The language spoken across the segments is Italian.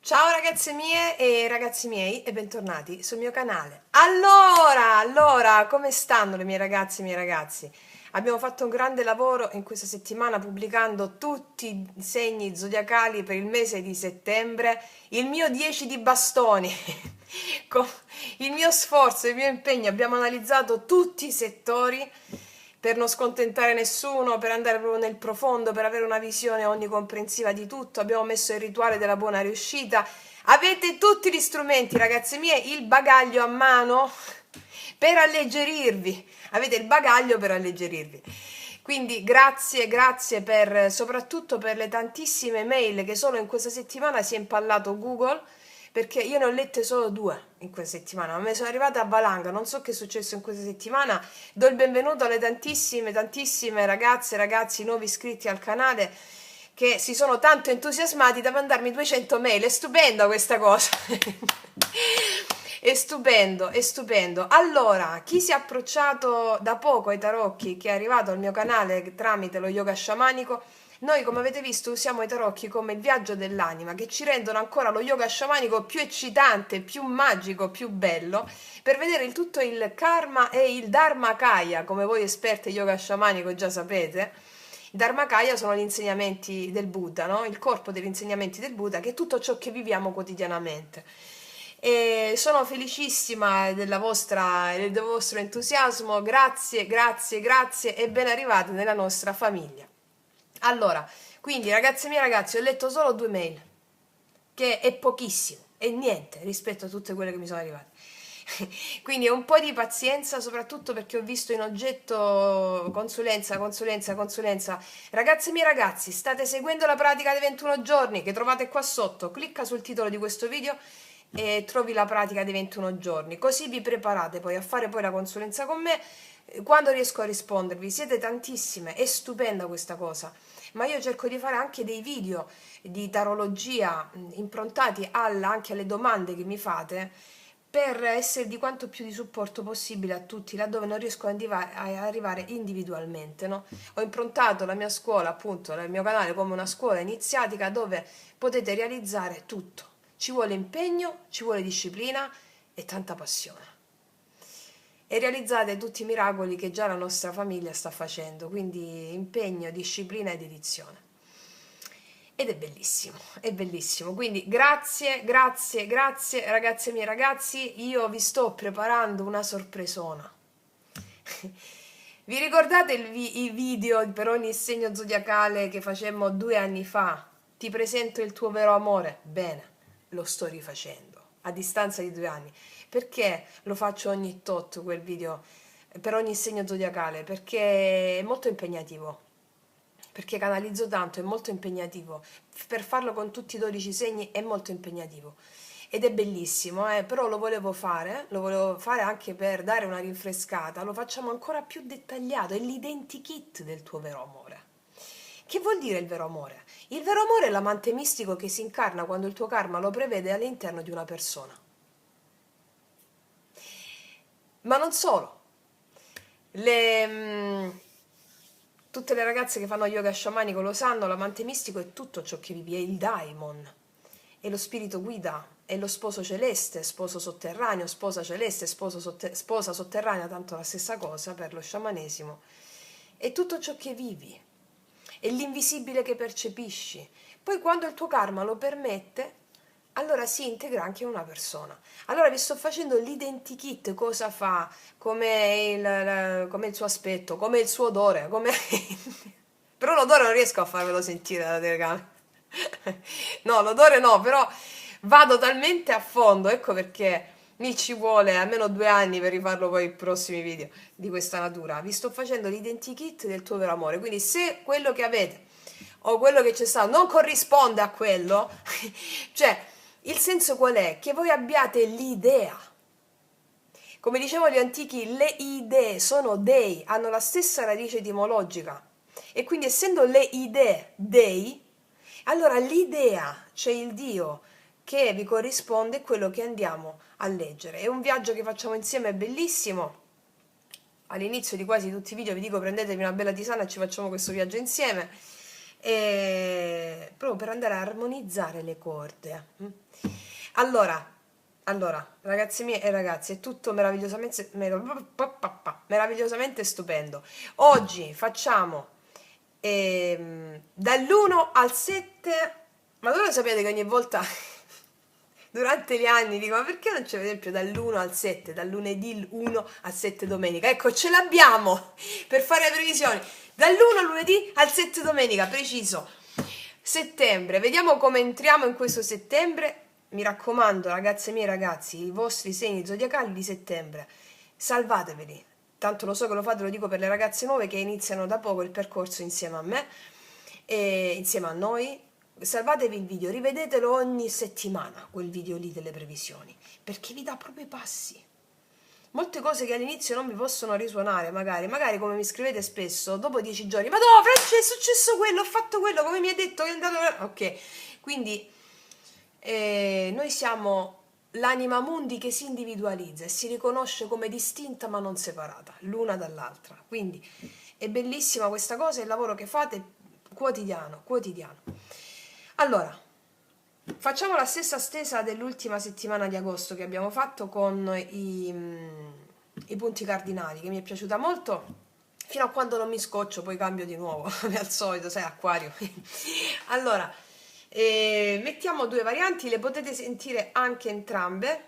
Ciao ragazze mie e ragazzi miei e bentornati sul mio canale. Allora, come stanno le mie ragazze e i miei ragazzi? Abbiamo fatto un grande lavoro in questa settimana pubblicando tutti i segni zodiacali per il mese di settembre, il mio 10 di bastoni. Con il mio sforzo, il mio impegno, abbiamo analizzato tutti i settori per non scontentare nessuno, per andare proprio nel profondo, per avere una visione onnicomprensiva di tutto. Abbiamo messo il rituale della buona riuscita. Avete tutti gli strumenti, ragazze mie, il bagaglio a mano per alleggerirvi. Avete il bagaglio per alleggerirvi. Quindi grazie soprattutto per le tantissime mail che solo in questa settimana si è impallato Google, perché io ne ho lette solo 2 in questa settimana, ma mi sono arrivata a valanga, non so che è successo in questa settimana. Do il benvenuto alle tantissime ragazze e ragazzi nuovi iscritti al canale che si sono tanto entusiasmati da mandarmi 200 mail. È stupenda questa cosa. È stupendo. Allora, chi si è approcciato da poco ai tarocchi, che è arrivato al mio canale tramite lo yoga sciamanico, noi, come avete visto, usiamo i tarocchi come il viaggio dell'anima, che ci rendono ancora lo yoga sciamanico più eccitante, più magico, più bello, per vedere il tutto il karma e il dharmakaya, come voi esperti yoga sciamanico già sapete. I dharmakaya sono gli insegnamenti del Buddha, no? Il corpo degli insegnamenti del Buddha, che è tutto ciò che viviamo quotidianamente. E sono felicissima del vostro entusiasmo, grazie e ben arrivati nella nostra famiglia. Allora, quindi ragazze mie ragazzi, ho letto solo 2 mail, che è pochissimo, è niente rispetto a tutte quelle che mi sono arrivate. Quindi un po' di pazienza, soprattutto perché ho visto in oggetto consulenza. Ragazze mie ragazzi, state seguendo la pratica dei 21 giorni che trovate qua sotto. Clicca sul titolo di questo video e trovi la pratica dei 21 giorni, così vi preparate poi a fare poi la consulenza con me quando riesco a rispondervi. Siete tantissime, è stupenda questa cosa, ma io cerco di fare anche dei video di tarologia improntati anche alle domande che mi fate, per essere di quanto più di supporto possibile a tutti laddove non riesco a arrivare individualmente, no? Ho improntato la mia scuola, appunto, il mio canale come una scuola iniziatica dove potete realizzare tutto. Ci vuole impegno, ci vuole disciplina e tanta passione. E realizzate tutti i miracoli che già la nostra famiglia sta facendo, quindi impegno, disciplina e dedizione. Ed è bellissimo. Quindi grazie ragazze mie ragazzi, io vi sto preparando una sorpresona. Vi ricordate i video per ogni segno zodiacale che facemmo 2 anni fa? Ti presento il tuo vero amore? Bene, lo sto rifacendo a distanza di 2 anni. Perché lo faccio ogni tot quel video per ogni segno zodiacale? Perché è molto impegnativo. Perché canalizzo tanto, è molto impegnativo. Per farlo con tutti i 12 segni è molto impegnativo. Ed è bellissimo, però lo volevo fare anche per dare una rinfrescata, lo facciamo ancora più dettagliato, è l'identikit del tuo vero amore. Che vuol dire il vero amore? Il vero amore è l'amante mistico che si incarna quando il tuo karma lo prevede all'interno di una persona. Ma non solo. Tutte le ragazze che fanno yoga sciamanico lo sanno, l'amante mistico è tutto ciò che vivi, è il daimon, è lo spirito guida, è lo sposo celeste, sposo sotterraneo, sposa celeste, sposa sotterranea, tanto la stessa cosa per lo sciamanesimo. È tutto ciò che vivi, è l'invisibile che percepisci. Poi quando il tuo karma lo permette, allora si integra anche in una persona. Allora vi sto facendo l'identikit, cosa fa, com'è il suo aspetto, com'è il suo odore, com'è... però l'odore non riesco a farvelo sentire dalla telecamera. No, l'odore no, però vado talmente a fondo, ecco perché mi ci vuole almeno 2 anni per rifarlo poi i prossimi video di questa natura. Vi sto facendo l'identikit del tuo vero amore, quindi se quello che avete o quello che c'è stato non corrisponde a quello, cioè il senso qual è? Che voi abbiate l'idea. Come dicevano gli antichi, le idee sono dei, hanno la stessa radice etimologica. E quindi essendo le idee dei, allora l'idea, cioè il Dio che vi corrisponde, è quello che andiamo a leggere. È un viaggio che facciamo insieme, è bellissimo. All'inizio di quasi tutti i video vi dico prendetevi una bella tisana e ci facciamo questo viaggio insieme. proprio per andare a armonizzare le corde. Allora, ragazzi miei e ragazzi, è tutto meravigliosamente stupendo. Oggi facciamo dall'1 al 7, ma voi lo sapete che ogni volta durante gli anni dico, ma perché non c'è per esempio dall'1 al 7, dal lunedì 1 al 7 domenica? Ecco, ce l'abbiamo per fare le previsioni, dall'1 lunedì al 7 domenica, preciso. Settembre, vediamo come entriamo in questo settembre. Mi raccomando, ragazze mie e ragazzi, i vostri segni zodiacali di settembre, salvateveli. Tanto lo so che lo fate, lo dico per le ragazze nuove che iniziano da poco il percorso insieme a me e insieme a noi. Salvatevi il video, rivedetelo ogni settimana, quel video lì delle previsioni, perché vi dà proprio i passi. Molte cose che all'inizio non mi possono risuonare, magari come mi scrivete spesso, dopo 10 giorni, ma no, Francia, è successo quello, ho fatto quello, come mi hai detto che è andato... Ok, quindi noi siamo l'anima mundi che si individualizza e si riconosce come distinta ma non separata, l'una dall'altra. Quindi è bellissima questa cosa, il lavoro che fate quotidiano. Allora, facciamo la stessa stesa dell'ultima settimana di agosto che abbiamo fatto con i punti cardinali, che mi è piaciuta molto, fino a quando non mi scoccio, poi cambio di nuovo, come al solito, sai, acquario. Allora, mettiamo due varianti, le potete sentire anche entrambe.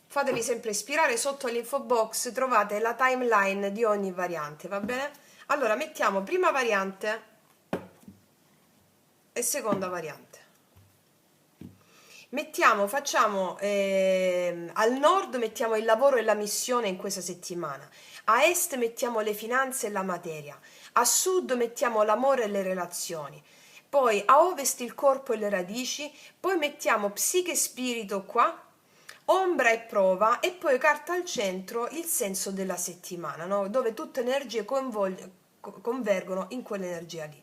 Fatevi sempre ispirare, sotto all'info box trovate la timeline di ogni variante, va bene? Allora, mettiamo prima variante e seconda variante. Facciamo al nord mettiamo il lavoro e la missione in questa settimana, a est mettiamo le finanze e la materia, a sud mettiamo l'amore e le relazioni, poi a ovest il corpo e le radici, poi mettiamo psiche e spirito qua, ombra e prova e poi carta al centro il senso della settimana, no? Dove tutte le energie convergono in quell'energia lì.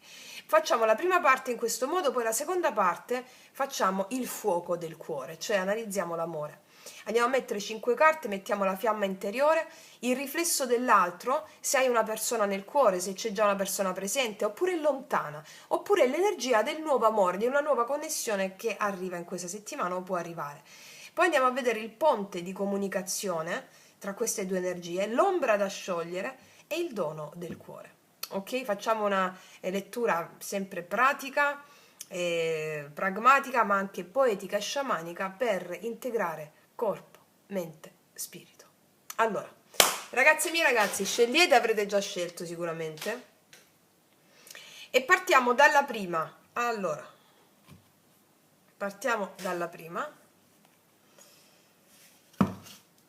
Facciamo la prima parte in questo modo, poi la seconda parte facciamo il fuoco del cuore, cioè analizziamo l'amore. Andiamo a mettere 5 carte, mettiamo la fiamma interiore, il riflesso dell'altro, se hai una persona nel cuore, se c'è già una persona presente, oppure lontana, oppure l'energia del nuovo amore, di una nuova connessione che arriva in questa settimana o può arrivare. Poi andiamo a vedere il ponte di comunicazione tra queste due energie, l'ombra da sciogliere e il dono del cuore. Ok, facciamo una lettura sempre pratica, pragmatica, ma anche poetica e sciamanica per integrare corpo, mente, spirito. Allora, ragazze mie ragazzi, scegliete, avrete già scelto sicuramente. E partiamo dalla prima. Allora, partiamo dalla prima.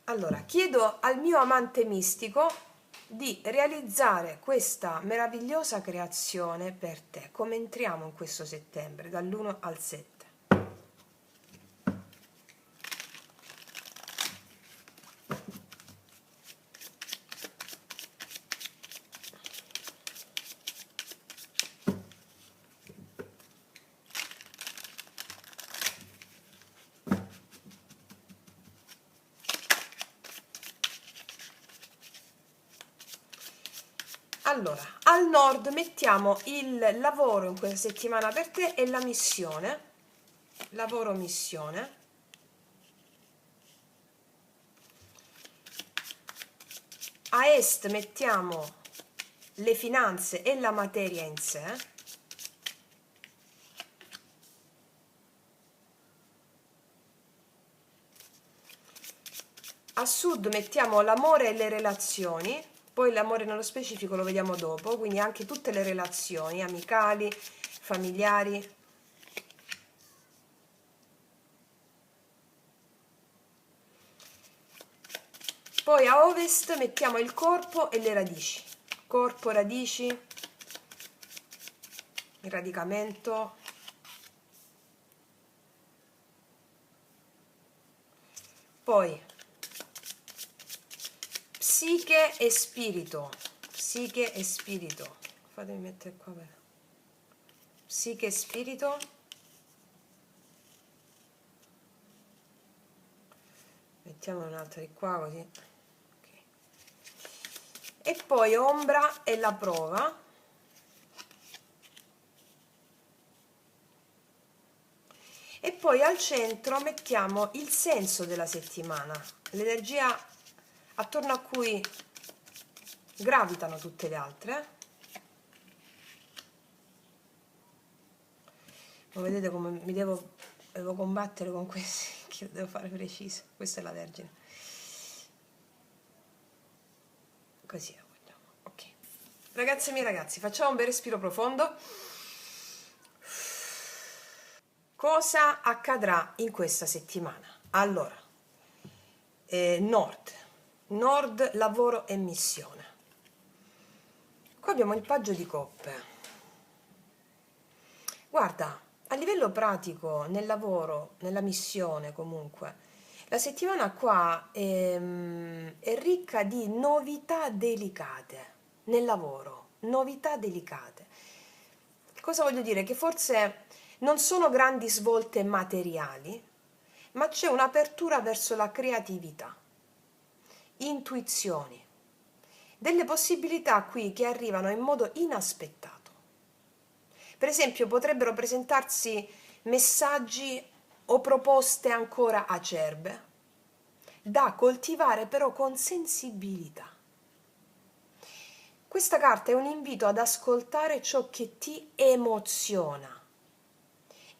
Allora, chiedo al mio amante mistico di realizzare questa meravigliosa creazione per te. Come entriamo in questo settembre, dall'1 al 7? Allora, al nord mettiamo il lavoro in questa settimana per te e la missione, lavoro-missione. A est mettiamo le finanze e la materia in sé. A sud mettiamo l'amore e le relazioni. Poi l'amore nello specifico lo vediamo dopo, quindi anche tutte le relazioni amicali, familiari. Poi a ovest mettiamo il corpo e le radici. Corpo, radici, il radicamento. Poi psiche e spirito, fatemi mettere qua bene. Psiche e spirito, mettiamo un'altra di qua così, okay. E poi ombra e la prova, poi al centro mettiamo il senso della settimana, l'energia attorno a cui gravitano tutte le altre. Ma vedete come devo combattere con questi, che devo fare preciso. Questa è la Vergine. Così la vogliamo. Ok. Ragazzi miei ragazzi, facciamo un bel respiro profondo. Cosa accadrà in questa settimana? Allora, Nord, lavoro e missione. Qua abbiamo il paggio di coppe. Guarda, a livello pratico, nel lavoro, nella missione comunque, la settimana qua è ricca di novità delicate nel lavoro, novità delicate. Cosa voglio dire? Che forse non sono grandi svolte materiali, ma c'è un'apertura verso la creatività, intuizioni, delle possibilità qui che arrivano in modo inaspettato. Per esempio, potrebbero presentarsi messaggi o proposte ancora acerbe, da coltivare però con sensibilità. Questa carta è un invito ad ascoltare ciò che ti emoziona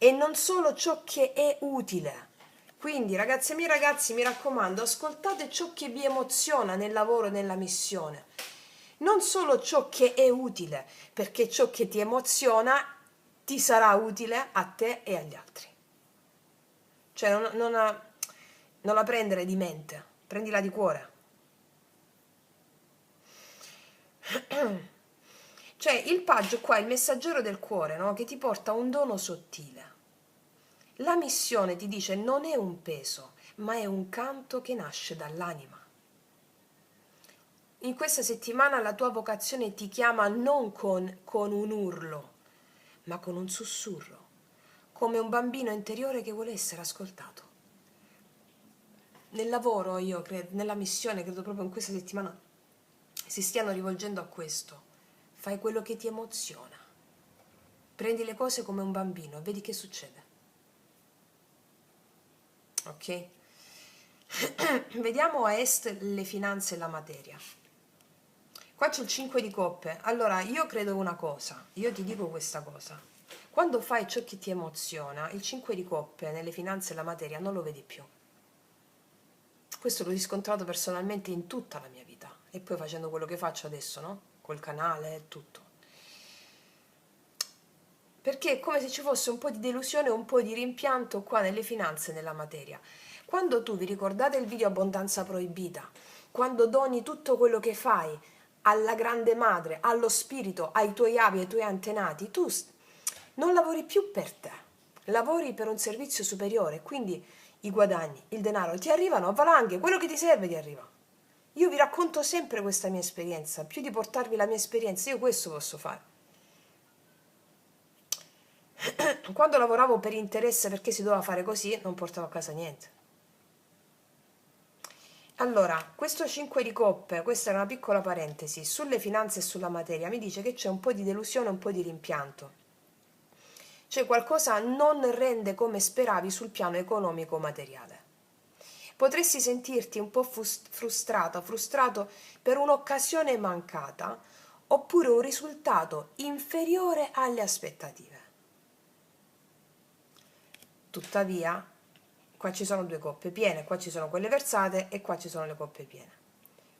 e non solo ciò che è utile. Quindi, ragazze miei ragazzi, mi raccomando, ascoltate ciò che vi emoziona nel lavoro e nella missione. Non solo ciò che è utile, perché ciò che ti emoziona ti sarà utile a te e agli altri. Cioè non la prendere di mente, prendila di cuore. Cioè il paggio qua, il messaggero del cuore, no? Che ti porta un dono sottile. La missione ti dice non è un peso, ma è un canto che nasce dall'anima. In questa settimana la tua vocazione ti chiama non con un urlo, ma con un sussurro, come un bambino interiore che vuole essere ascoltato. Nel lavoro, io credo, nella missione, credo proprio in questa settimana si stiano rivolgendo a questo. Fai quello che ti emoziona. Prendi le cose come un bambino e vedi che succede. Ok? Vediamo a est le finanze e la materia. Qua c'è il 5 di coppe. Allora, io credo una cosa, io ti dico questa cosa. Quando fai ciò che ti emoziona, il 5 di coppe nelle finanze e la materia non lo vedi più. Questo l'ho riscontrato personalmente in tutta la mia vita e poi facendo quello che faccio adesso, no? Col canale e tutto. Perché è come se ci fosse un po' di delusione, un po' di rimpianto qua nelle finanze e nella materia. Quando tu vi ricordate il video Abbondanza Proibita, quando doni tutto quello che fai alla grande madre, allo spirito, ai tuoi avi, ai tuoi antenati, tu non lavori più per te, lavori per un servizio superiore, quindi i guadagni, il denaro ti arrivano a valanghe, quello che ti serve ti arriva. Io vi racconto sempre questa mia esperienza, più di portarvi la mia esperienza, io questo posso fare. Quando lavoravo per interesse perché si doveva fare così, non portavo a casa niente. Allora, questo 5 di coppe, questa è una piccola parentesi, sulle finanze e sulla materia, mi dice che c'è un po' di delusione, un po' di rimpianto. Cioè qualcosa non rende come speravi sul piano economico-materiale. Potresti sentirti un po' frustrato per un'occasione mancata oppure un risultato inferiore alle aspettative. Tuttavia, qua ci sono due coppe piene, qua ci sono quelle versate e qua ci sono le coppe piene.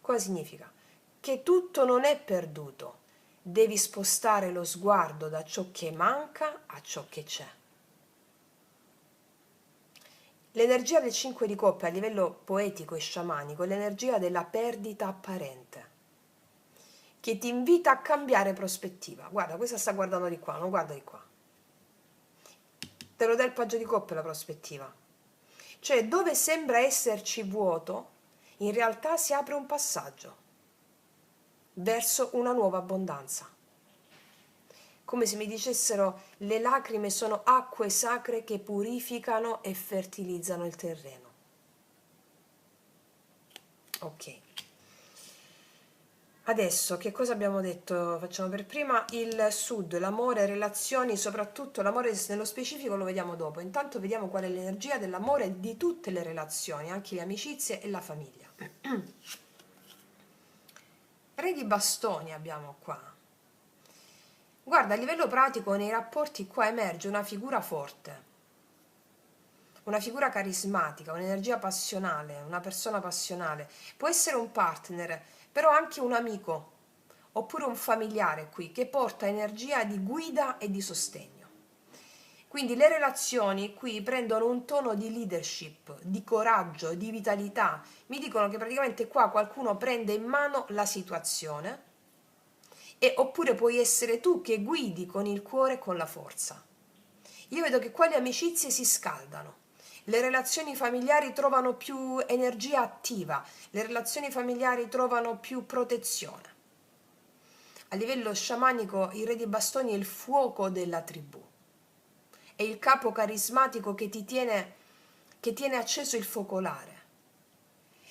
Cosa significa? Che tutto non è perduto, devi spostare lo sguardo da ciò che manca a ciò che c'è. L'energia del 5 di coppe a livello poetico e sciamanico è l'energia della perdita apparente, che ti invita a cambiare prospettiva. Guarda, questa sta guardando di qua, non guarda di qua. Te lo dà il paggio di coppe la prospettiva. Cioè, dove sembra esserci vuoto, in realtà si apre un passaggio verso una nuova abbondanza. Come se mi dicessero, le lacrime sono acque sacre che purificano e fertilizzano il terreno. Ok. Adesso che cosa abbiamo detto? Facciamo per prima il sud, l'amore, relazioni, soprattutto l'amore nello specifico lo vediamo dopo. Intanto vediamo qual è l'energia dell'amore di tutte le relazioni, anche le amicizie e la famiglia. Re di bastoni abbiamo qua. Guarda, a livello pratico nei rapporti qua emerge una figura forte, una figura carismatica, un'energia passionale, una persona passionale. Può essere un partner, però anche un amico oppure un familiare qui che porta energia di guida e di sostegno. Quindi le relazioni qui prendono un tono di leadership, di coraggio, di vitalità. Mi dicono che praticamente qua qualcuno prende in mano la situazione oppure puoi essere tu che guidi con il cuore e con la forza. Io vedo che qua le amicizie si scaldano, le relazioni familiari trovano più energia attiva, le relazioni familiari trovano più protezione. A livello sciamanico il re di bastoni è il fuoco della tribù, è il capo carismatico che tiene acceso il focolare.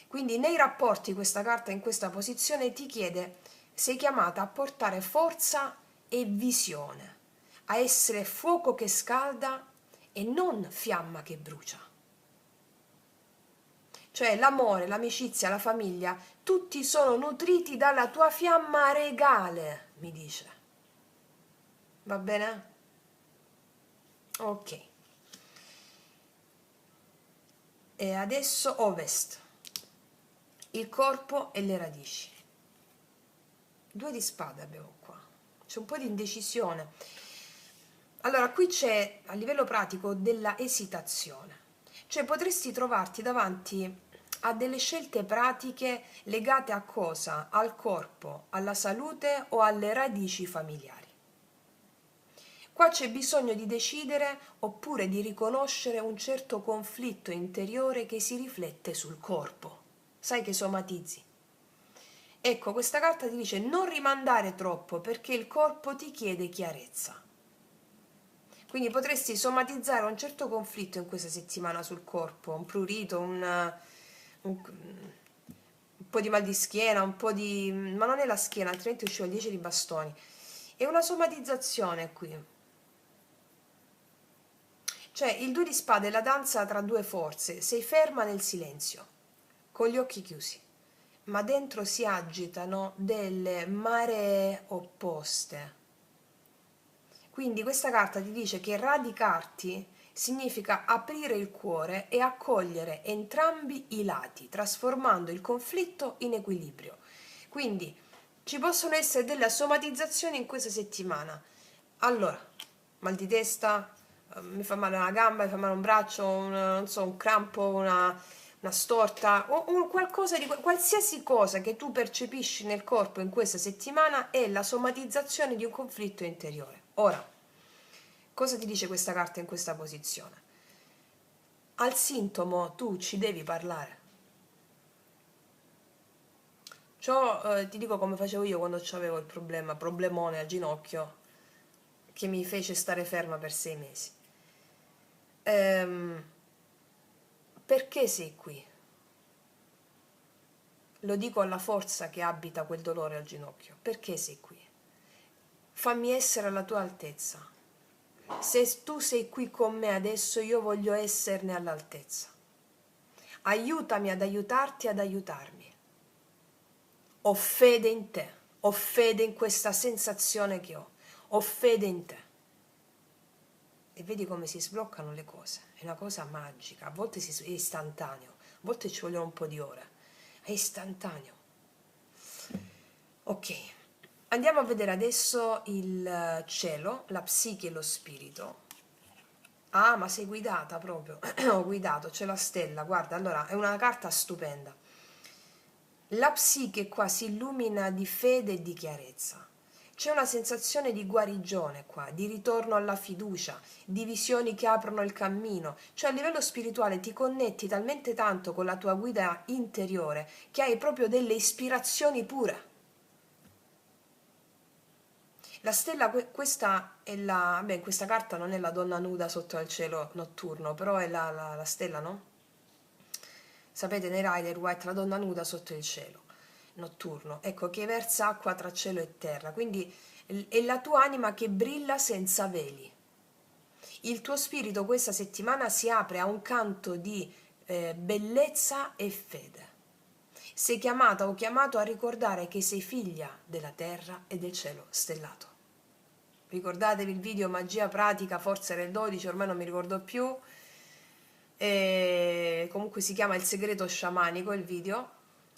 Quindi nei rapporti questa carta in questa posizione ti chiede, sei chiamata a portare forza e visione, a essere fuoco che scalda e non fiamma che brucia. Cioè l'amore, l'amicizia, la famiglia, tutti sono nutriti dalla tua fiamma regale, mi dice. Va bene? Ok. E adesso ovest, il corpo e le radici. 2 di spade abbiamo qua, c'è un po' di indecisione. Allora, qui c'è a livello pratico della esitazione, cioè potresti trovarti davanti a delle scelte pratiche legate a cosa? Al corpo, alla salute o alle radici familiari. Qua c'è bisogno di decidere oppure di riconoscere un certo conflitto interiore che si riflette sul corpo. Sai che somatizzi. Ecco, questa carta ti dice non rimandare troppo perché il corpo ti chiede chiarezza. Quindi potresti somatizzare un certo conflitto in questa settimana sul corpo, un prurito, un po' di mal di schiena, un po' di... ma non è la schiena, altrimenti usciva il 10 di bastoni. È una somatizzazione qui. Cioè, il 2 di spade è la danza tra 2 forze, sei ferma nel silenzio, con gli occhi chiusi, ma dentro si agitano delle maree opposte. Quindi questa carta ti dice che radicarti significa aprire il cuore e accogliere entrambi i lati, trasformando il conflitto in equilibrio. Quindi ci possono essere delle somatizzazioni in questa settimana. Allora, mal di testa, mi fa male una gamba, mi fa male un braccio, non so, un crampo, una storta o qualcosa di qualsiasi cosa che tu percepisci nel corpo in questa settimana è la somatizzazione di un conflitto interiore. Ora, cosa ti dice questa carta in questa posizione? Al sintomo tu ci devi parlare. Ciò ti dico come facevo io quando avevo il problemone al ginocchio che mi fece stare ferma per 6 mesi. Perché sei qui? Lo dico alla forza che abita quel dolore al ginocchio. Perché sei qui? Fammi essere alla tua altezza. Se tu sei qui con me adesso, io voglio esserne all'altezza. Aiutami ad aiutarti ad aiutarmi. Ho fede in te, ho fede in questa sensazione che ho fede in te. E vedi come si sbloccano le cose, è una cosa magica, a volte è istantaneo, a volte ci vogliono un po' di ore, è istantaneo. Ok, andiamo a vedere adesso il cielo, la psiche e lo spirito. Ah, ma sei guidata proprio, ho guidato, c'è la stella, guarda, allora è una carta stupenda. La psiche qua si illumina di fede e di chiarezza. C'è una sensazione di guarigione qua, di ritorno alla fiducia, di visioni che aprono il cammino. Cioè a livello spirituale ti connetti talmente tanto con la tua guida interiore che hai proprio delle ispirazioni pure. La stella, questa è la... beh, questa carta non è la donna nuda sotto al cielo notturno, però è la stella, no? Sapete, nei Rider White, la donna nuda sotto il cielo. notturno, ecco, che versa acqua tra cielo e terra, quindi è la tua anima che brilla senza veli. Il tuo spirito questa settimana si apre a un canto di bellezza e fede. Sei chiamata o chiamato a ricordare che sei figlia della terra e del cielo stellato. Ricordatevi il video Magia Pratica, forse era il 12, ormai non mi ricordo più. Comunque si chiama Il segreto sciamanico il video,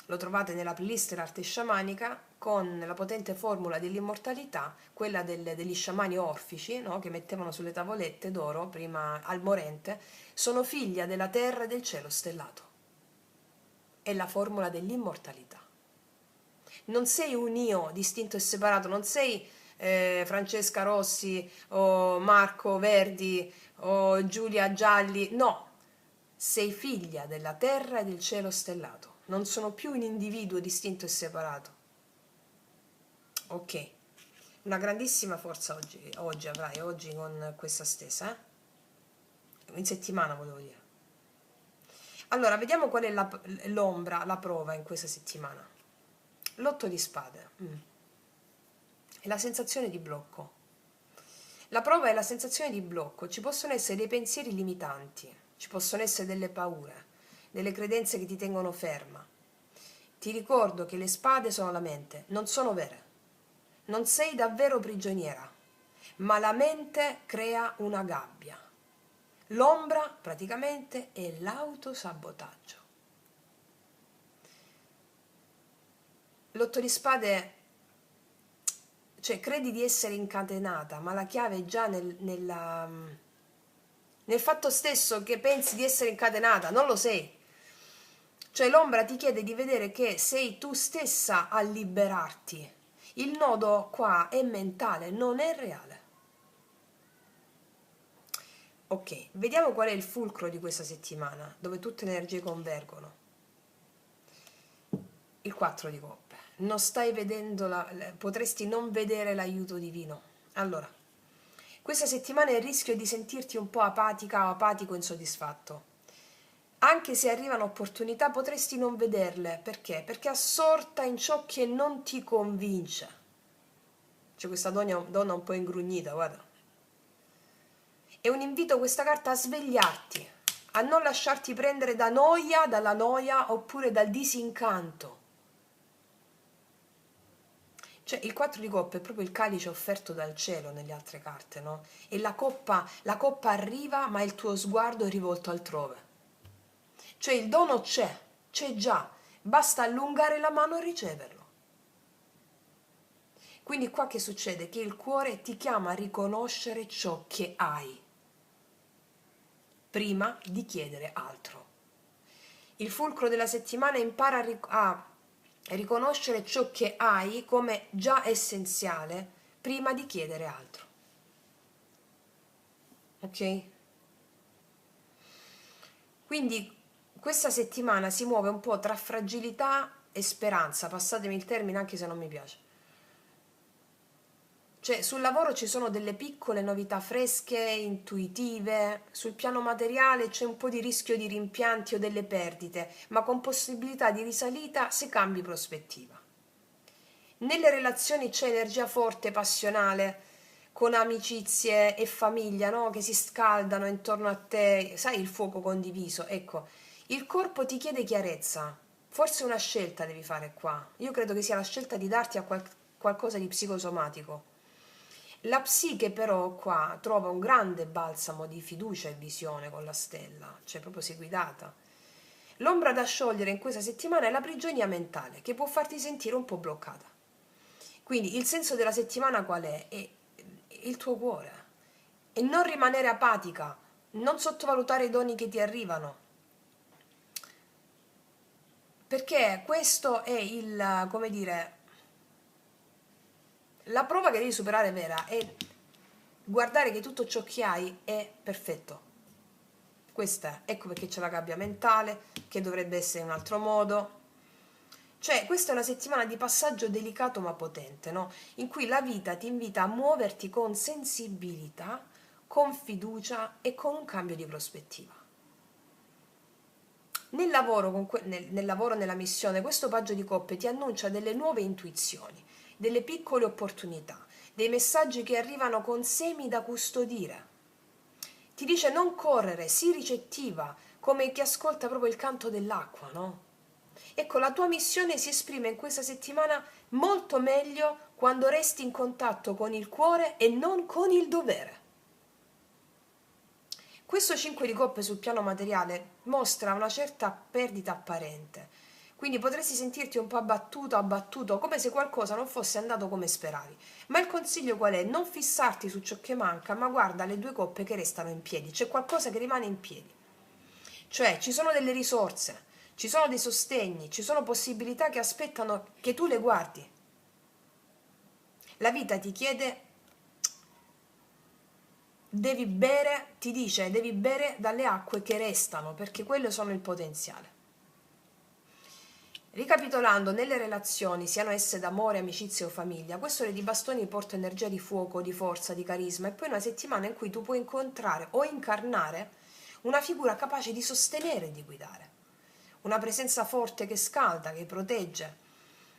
lo trovate nella playlist L'arte sciamanica, con la potente formula dell'immortalità, quella degli sciamani orfici, no? Che mettevano sulle tavolette d'oro prima al morente: sono figlia della terra e del cielo stellato. È la formula dell'immortalità. Non sei un io distinto e separato, non sei Francesca Rossi o Marco Verdi o Giulia Gialli, no, sei figlia della terra e del cielo stellato, non sono più un individuo distinto e separato. Ok, una grandissima forza oggi avrai, oggi con questa stesa, in settimana volevo dire. Allora, vediamo qual è l'ombra, la prova in questa settimana. L'otto di spade. È la sensazione di blocco. La prova è la sensazione di blocco. Ci possono essere dei pensieri limitanti, ci possono essere delle paure, delle credenze che ti tengono ferma. Ti ricordo che le spade sono la mente, non sono vere. Non sei davvero prigioniera, ma la mente crea una gabbia. L'ombra praticamente è l'autosabotaggio. L'otto di spade, cioè credi di essere incatenata, ma la chiave è già nel fatto stesso che pensi di essere incatenata, non lo sei. Cioè l'ombra ti chiede di vedere che sei tu stessa a liberarti. Il nodo qua è mentale, non è reale. Ok, vediamo qual è il fulcro di questa settimana, dove tutte le energie convergono. Il 4 di coppe. Non stai vedendo, potresti non vedere l'aiuto divino. Allora, questa settimana è il rischio di sentirti un po' apatica o apatico, insoddisfatto. Anche se arrivano opportunità, potresti non vederle. Perché? Perché assorta in ciò che non ti convince. C'è questa donna un po' ingrugnita, guarda. È un invito questa carta a svegliarti, a non lasciarti prendere dalla noia oppure dal disincanto. Cioè il 4 di coppe è proprio il calice offerto dal cielo nelle altre carte, no? E la coppa arriva, ma il tuo sguardo è rivolto altrove. Cioè il dono c'è già, basta allungare la mano e riceverlo. Quindi qua che succede? Che il cuore ti chiama a riconoscere ciò che hai, prima di chiedere altro. Il fulcro della settimana impara a riconoscere ciò che hai come già essenziale, prima di chiedere altro. Ok? Quindi questa settimana si muove un po' tra fragilità e speranza, passatemi il termine anche se non mi piace. Cioè sul lavoro ci sono delle piccole novità fresche, intuitive, sul piano materiale c'è un po' di rischio di rimpianti o delle perdite, ma con possibilità di risalita se cambi prospettiva. Nelle relazioni c'è energia forte, passionale, con amicizie e famiglia, no? Che si scaldano intorno a te, sai, il fuoco condiviso. Ecco, il corpo ti chiede chiarezza, forse una scelta devi fare qua. Io credo che sia la scelta di darti a qualcosa di psicosomatico. La psiche però qua trova un grande balsamo di fiducia e visione con la stella, cioè proprio sei guidata. L'ombra da sciogliere in questa settimana è la prigionia mentale, che può farti sentire un po' bloccata. Quindi il senso della settimana qual è? È il tuo cuore. E non rimanere apatica, non sottovalutare i doni che ti arrivano. Perché questo è il, come dire, la prova che devi superare vera è guardare che tutto ciò che hai è perfetto. Questa, ecco perché c'è la gabbia mentale, che dovrebbe essere in un altro modo. Cioè, questa è una settimana di passaggio delicato ma potente, no? In cui la vita ti invita a muoverti con sensibilità, con fiducia e con un cambio di prospettiva. nel lavoro, nella missione, questo paggio di coppe ti annuncia delle nuove intuizioni, delle piccole opportunità, dei messaggi che arrivano con semi da custodire. Ti dice non correre, sii ricettiva, come chi ascolta proprio il canto dell'acqua, no? Ecco, la tua missione si esprime in questa settimana molto meglio quando resti in contatto con il cuore e non con il dovere. Questo 5 di coppe sul piano materiale mostra una certa perdita apparente, quindi potresti sentirti un po' abbattuto, abbattuto, come se qualcosa non fosse andato come speravi. Ma il consiglio qual è? Non fissarti su ciò che manca, ma guarda le 2 coppe che restano in piedi, c'è qualcosa che rimane in piedi. Cioè, ci sono delle risorse, ci sono dei sostegni, ci sono possibilità che aspettano che tu le guardi. La vita ti chiede, devi bere, ti dice, devi bere dalle acque che restano, perché quello sono il potenziale. Ricapitolando, nelle relazioni, siano esse d'amore, amicizia o famiglia, questo re di bastoni porta energia di fuoco, di forza, di carisma, e poi una settimana in cui tu puoi incontrare o incarnare una figura capace di sostenere e di guidare, una presenza forte che scalda, che protegge.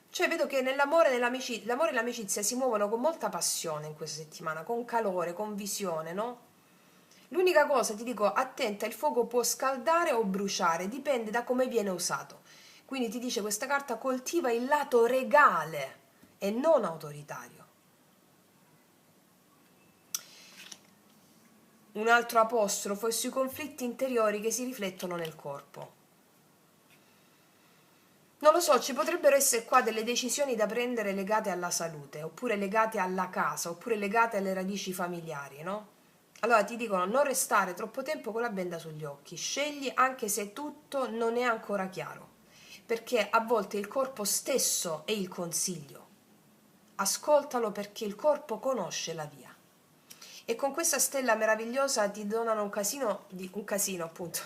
Cioè vedo che l'amore e l'amicizia si muovono con molta passione in questa settimana, con calore, con visione, no? L'unica cosa, ti dico, attenta, il fuoco può scaldare o bruciare, dipende da come viene usato. Quindi ti dice questa carta coltiva il lato regale e non autoritario. Un altro apostrofo è sui conflitti interiori che si riflettono nel corpo. Non lo so, ci potrebbero essere qua delle decisioni da prendere legate alla salute, oppure legate alla casa, oppure legate alle radici familiari, no? Allora ti dicono non restare troppo tempo con la benda sugli occhi, scegli anche se tutto non è ancora chiaro, perché a volte il corpo stesso è il consiglio. Ascoltalo perché il corpo conosce la via. E con questa stella meravigliosa ti donano un casino appunto,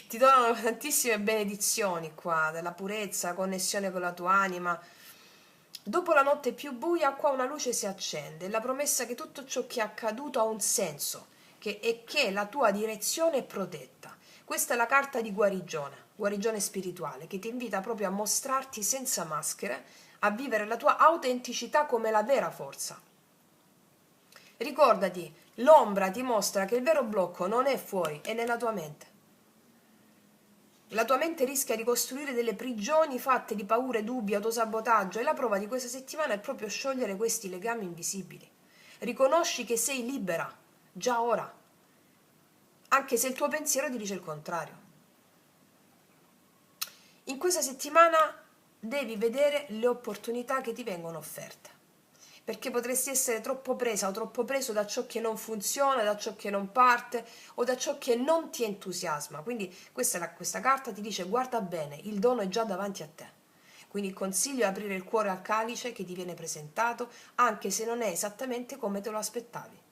ti donano tantissime benedizioni qua, della purezza, connessione con la tua anima. Dopo la notte più buia, qua una luce si accende, la promessa che tutto ciò che è accaduto ha un senso, e che la tua direzione è protetta. Questa è la carta di guarigione spirituale, che ti invita proprio a mostrarti senza maschere, a vivere la tua autenticità come la vera forza. Ricordati, l'ombra ti mostra che il vero blocco non è fuori, è nella tua mente. La tua mente rischia di costruire delle prigioni fatte di paure, dubbi, autosabotaggio, e la prova di questa settimana è proprio sciogliere questi legami invisibili. Riconosci che sei libera, già ora, anche se il tuo pensiero ti dice il contrario. In questa settimana devi vedere le opportunità che ti vengono offerte, perché potresti essere troppo presa o troppo preso da ciò che non funziona, da ciò che non parte o da ciò che non ti entusiasma. Quindi questa carta ti dice guarda bene, il dono è già davanti a te. Quindi il consiglio è aprire il cuore al calice che ti viene presentato, anche se non è esattamente come te lo aspettavi.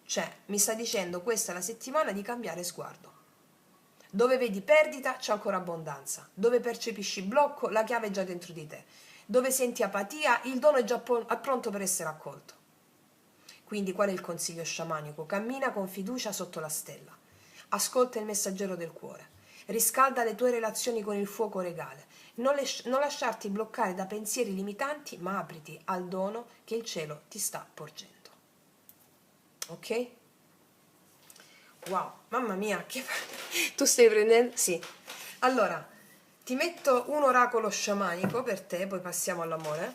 Cioè, mi sta dicendo questa è la settimana di cambiare sguardo. Dove vedi perdita c'è ancora abbondanza, dove percepisci blocco la chiave è già dentro di te, dove senti apatia il dono è già pronto per essere accolto. Quindi qual è il consiglio sciamanico? Cammina con fiducia sotto la stella, ascolta il messaggero del cuore, riscalda le tue relazioni con il fuoco regale, non lasciarti bloccare da pensieri limitanti, ma apriti al dono che il cielo ti sta porgendo. Ok? Wow, mamma mia, che... tu stai prendendo? Sì. Allora, ti metto un oracolo sciamanico per te, poi passiamo all'amore.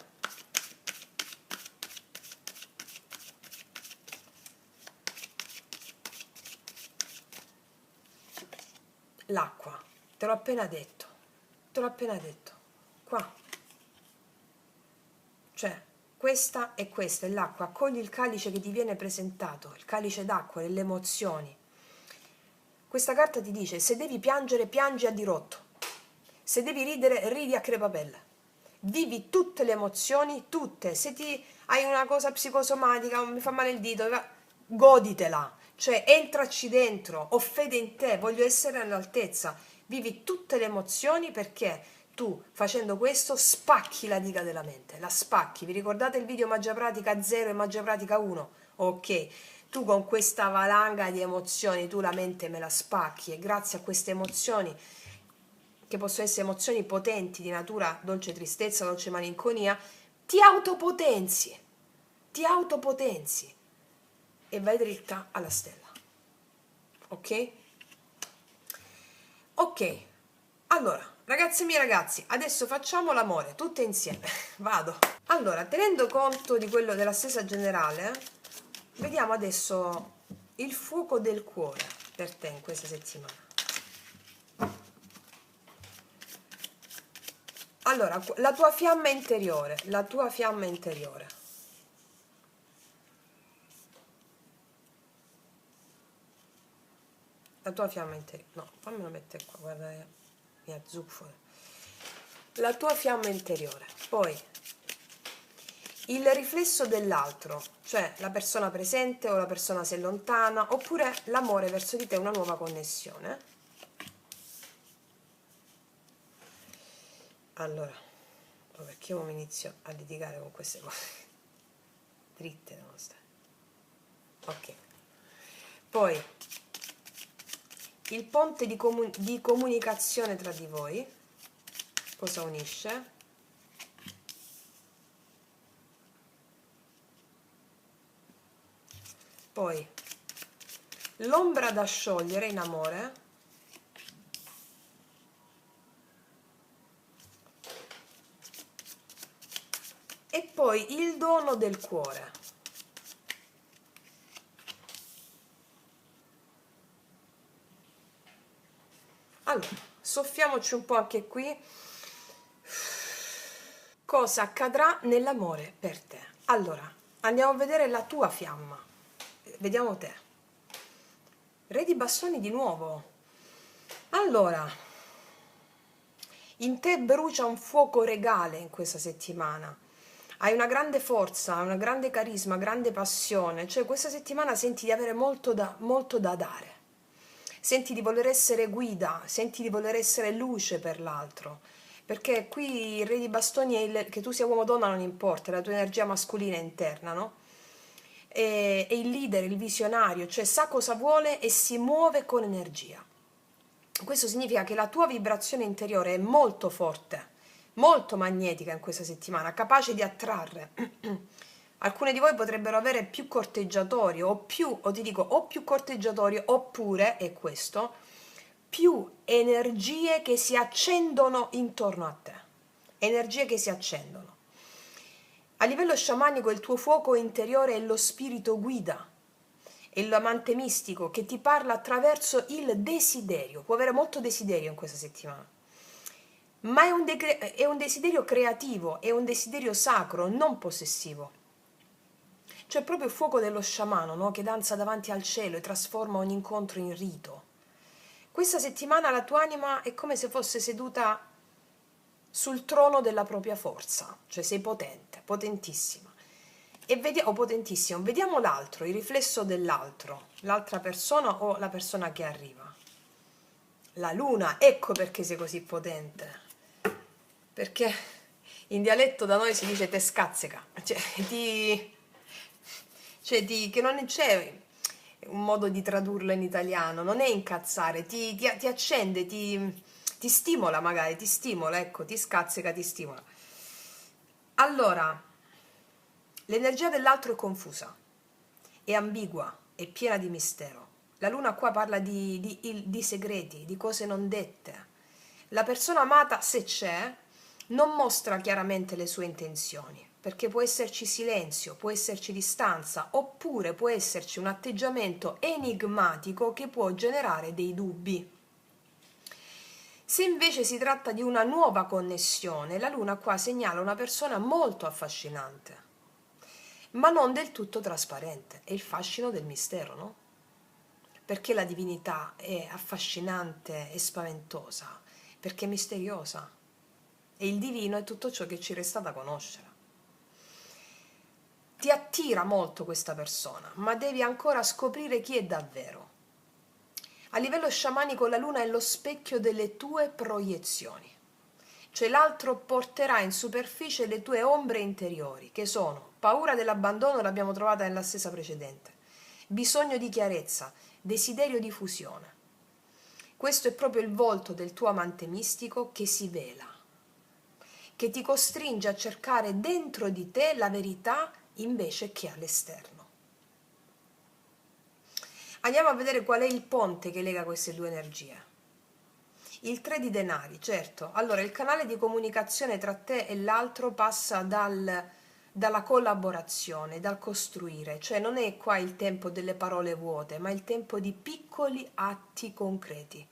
L'acqua, te l'ho appena detto, qua. Cioè, questa è l'acqua, accogli il calice che ti viene presentato, il calice d'acqua, delle emozioni. Questa carta ti dice, se devi piangere, piangi a dirotto. Se devi ridere, ridi a crepapelle. Vivi tutte le emozioni, tutte. Se hai una cosa psicosomatica, mi fa male il dito, goditela. Cioè, entraci dentro, ho fede in te, voglio essere all'altezza. Vivi tutte le emozioni perché tu, facendo questo, spacchi la diga della mente. La spacchi. Vi ricordate il video Magia Pratica 0 e Magia Pratica 1? Ok. tu con questa valanga di emozioni, tu la mente me la spacchi e grazie a queste emozioni, che possono essere emozioni potenti di natura dolce tristezza, dolce malinconia, ti autopotenzi e vai dritta alla stella. Ok? Ok, allora, ragazzi miei ragazzi, adesso facciamo l'amore, tutte insieme. Vado. Allora, tenendo conto di quello della stessa generale, vediamo adesso il fuoco del cuore per te in questa settimana. Allora, la tua fiamma interiore, la tua fiamma interiore. La tua fiamma interiore. No, fammelo mettere qua, guarda, mi azzuffo. La tua fiamma interiore. Poi il riflesso dell'altro, cioè la persona presente o la persona se lontana, oppure l'amore verso di te, una nuova connessione. Allora, perché io mi inizio a litigare con queste cose? Dritte devono stare. Ok. Poi il ponte di comunicazione tra di voi, cosa unisce? Poi l'ombra da sciogliere in amore, e poi il dono del cuore. Allora, soffiamoci un po' anche qui. Cosa accadrà nell'amore per te? Allora, andiamo a vedere la tua fiamma. Vediamo te. Re di bastoni di nuovo. Allora, in te brucia un fuoco regale in questa settimana. Hai una grande forza, una grande carisma, grande passione. Cioè, questa settimana senti di avere molto da dare. Senti di voler essere guida, senti di voler essere luce per l'altro. Perché qui il re di bastoni che tu sia uomo o donna non importa, è la tua energia mascolina interna, no? È il leader, il visionario, cioè sa cosa vuole e si muove con energia. Questo significa che la tua vibrazione interiore è molto forte, molto magnetica in questa settimana, capace di attrarre. Alcune di voi potrebbero avere più corteggiatori o ti dico, o più corteggiatori oppure, è questo, più energie che si accendono intorno a te. Energie che si accendono. A livello sciamanico il tuo fuoco interiore è lo spirito guida, è l'amante mistico che ti parla attraverso il desiderio. Può avere molto desiderio in questa settimana, ma è un desiderio creativo, è un desiderio sacro, non possessivo. Cioè proprio il fuoco dello sciamano, no? Che danza davanti al cielo e trasforma ogni incontro in rito. Questa settimana la tua anima è come se fosse seduta sul trono della propria forza, cioè sei potente, potentissima. O potentissimo. Vediamo l'altro, il riflesso dell'altro, l'altra persona o la persona che arriva. La luna, ecco perché sei così potente. Perché in dialetto da noi si dice te scazzeca, che non c'è un modo di tradurlo in italiano, non è incazzare, ti accende, ti stimola magari, ti stimola, ecco, ti scazzeca, ti stimola. Allora, l'energia dell'altro è confusa, è ambigua, è piena di mistero. La luna qua parla di segreti, di cose non dette. La persona amata, se c'è, non mostra chiaramente le sue intenzioni, perché può esserci silenzio, può esserci distanza, oppure può esserci un atteggiamento enigmatico che può generare dei dubbi. Se invece si tratta di una nuova connessione, la luna qua segnala una persona molto affascinante, ma non del tutto trasparente. È il fascino del mistero, no? Perché la divinità è affascinante e spaventosa? Perché è misteriosa. E il divino è tutto ciò che ci resta da conoscere. Ti attira molto questa persona, ma devi ancora scoprire chi è davvero. A livello sciamanico la luna è lo specchio delle tue proiezioni, cioè l'altro porterà in superficie le tue ombre interiori, che sono paura dell'abbandono, l'abbiamo trovata nella stessa precedente, bisogno di chiarezza, desiderio di fusione. Questo è proprio il volto del tuo amante mistico che si vela, che ti costringe a cercare dentro di te la verità invece che all'esterno. Andiamo a vedere qual è il ponte che lega queste due energie. Il 3 di denari, certo. Allora, il canale di comunicazione tra te e l'altro passa dalla collaborazione, dal costruire, cioè non è qua il tempo delle parole vuote, ma il tempo di piccoli atti concreti.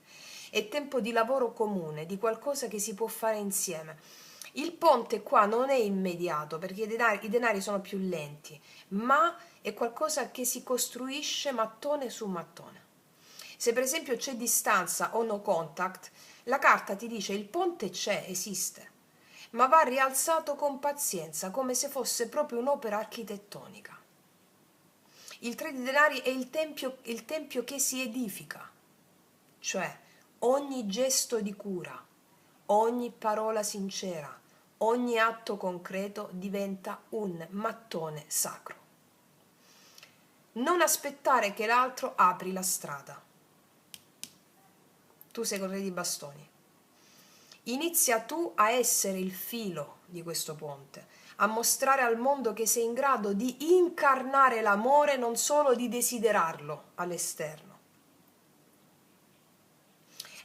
È tempo di lavoro comune, di qualcosa che si può fare insieme. Il ponte qua non è immediato perché i denari sono più lenti, ma è qualcosa che si costruisce mattone su mattone. Se per esempio c'è distanza o no contact, la carta ti dice il ponte c'è, esiste, ma va rialzato con pazienza, come se fosse proprio un'opera architettonica. Il 3 di denari è il tempio che si edifica, cioè ogni gesto di cura, ogni parola sincera, ogni atto concreto diventa un mattone sacro. Non aspettare che l'altro apri la strada. Tu sei col re di bastoni. Inizia tu a essere il filo di questo ponte, a mostrare al mondo che sei in grado di incarnare l'amore, non solo di desiderarlo all'esterno.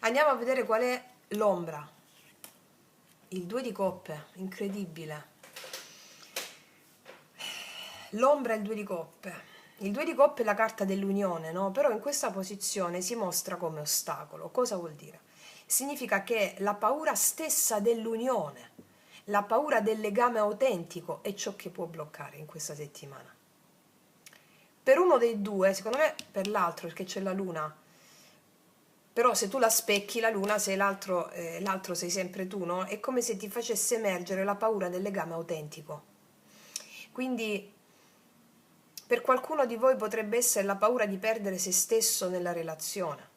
Andiamo a vedere qual è l'ombra. Il 2 di coppe, incredibile. L'ombra è il 2 di coppe. Il 2 di coppe è la carta dell'unione, no? Però in questa posizione si mostra come ostacolo. Cosa vuol dire? Significa che la paura stessa dell'unione, la paura del legame autentico è ciò che può bloccare in questa settimana. Per uno dei due, secondo me per l'altro, perché c'è la luna, però se tu la specchi la luna, se l'altro sei sempre tu, no? È come se ti facesse emergere la paura del legame autentico. Quindi per qualcuno di voi potrebbe essere la paura di perdere se stesso nella relazione,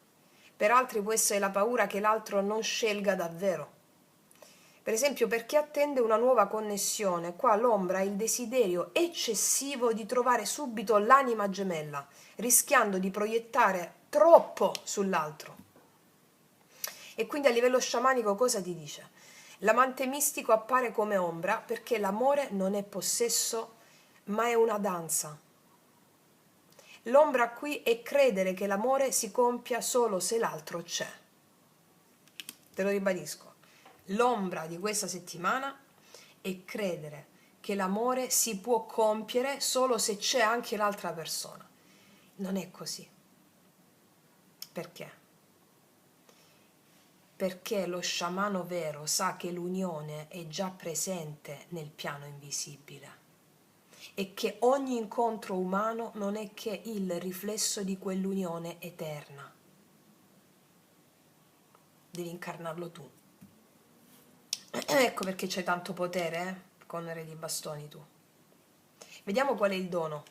per altri può essere la paura che l'altro non scelga davvero. Per esempio, per chi attende una nuova connessione, qua l'ombra ha il desiderio eccessivo di trovare subito l'anima gemella, rischiando di proiettare troppo sull'altro. E quindi a livello sciamanico cosa ti dice? L'amante mistico appare come ombra perché l'amore non è possesso, ma è una danza. L'ombra qui è credere che l'amore si compia solo se l'altro c'è. Te lo ribadisco. L'ombra di questa settimana è credere che l'amore si può compiere solo se c'è anche l'altra persona. Non è così. Perché? Perché lo sciamano vero sa che l'unione è già presente nel piano invisibile e che ogni incontro umano non è che il riflesso di quell'unione eterna. Devi incarnarlo tu. Ecco perché c'è tanto potere, con Re di Bastoni tu. Vediamo qual è il dono.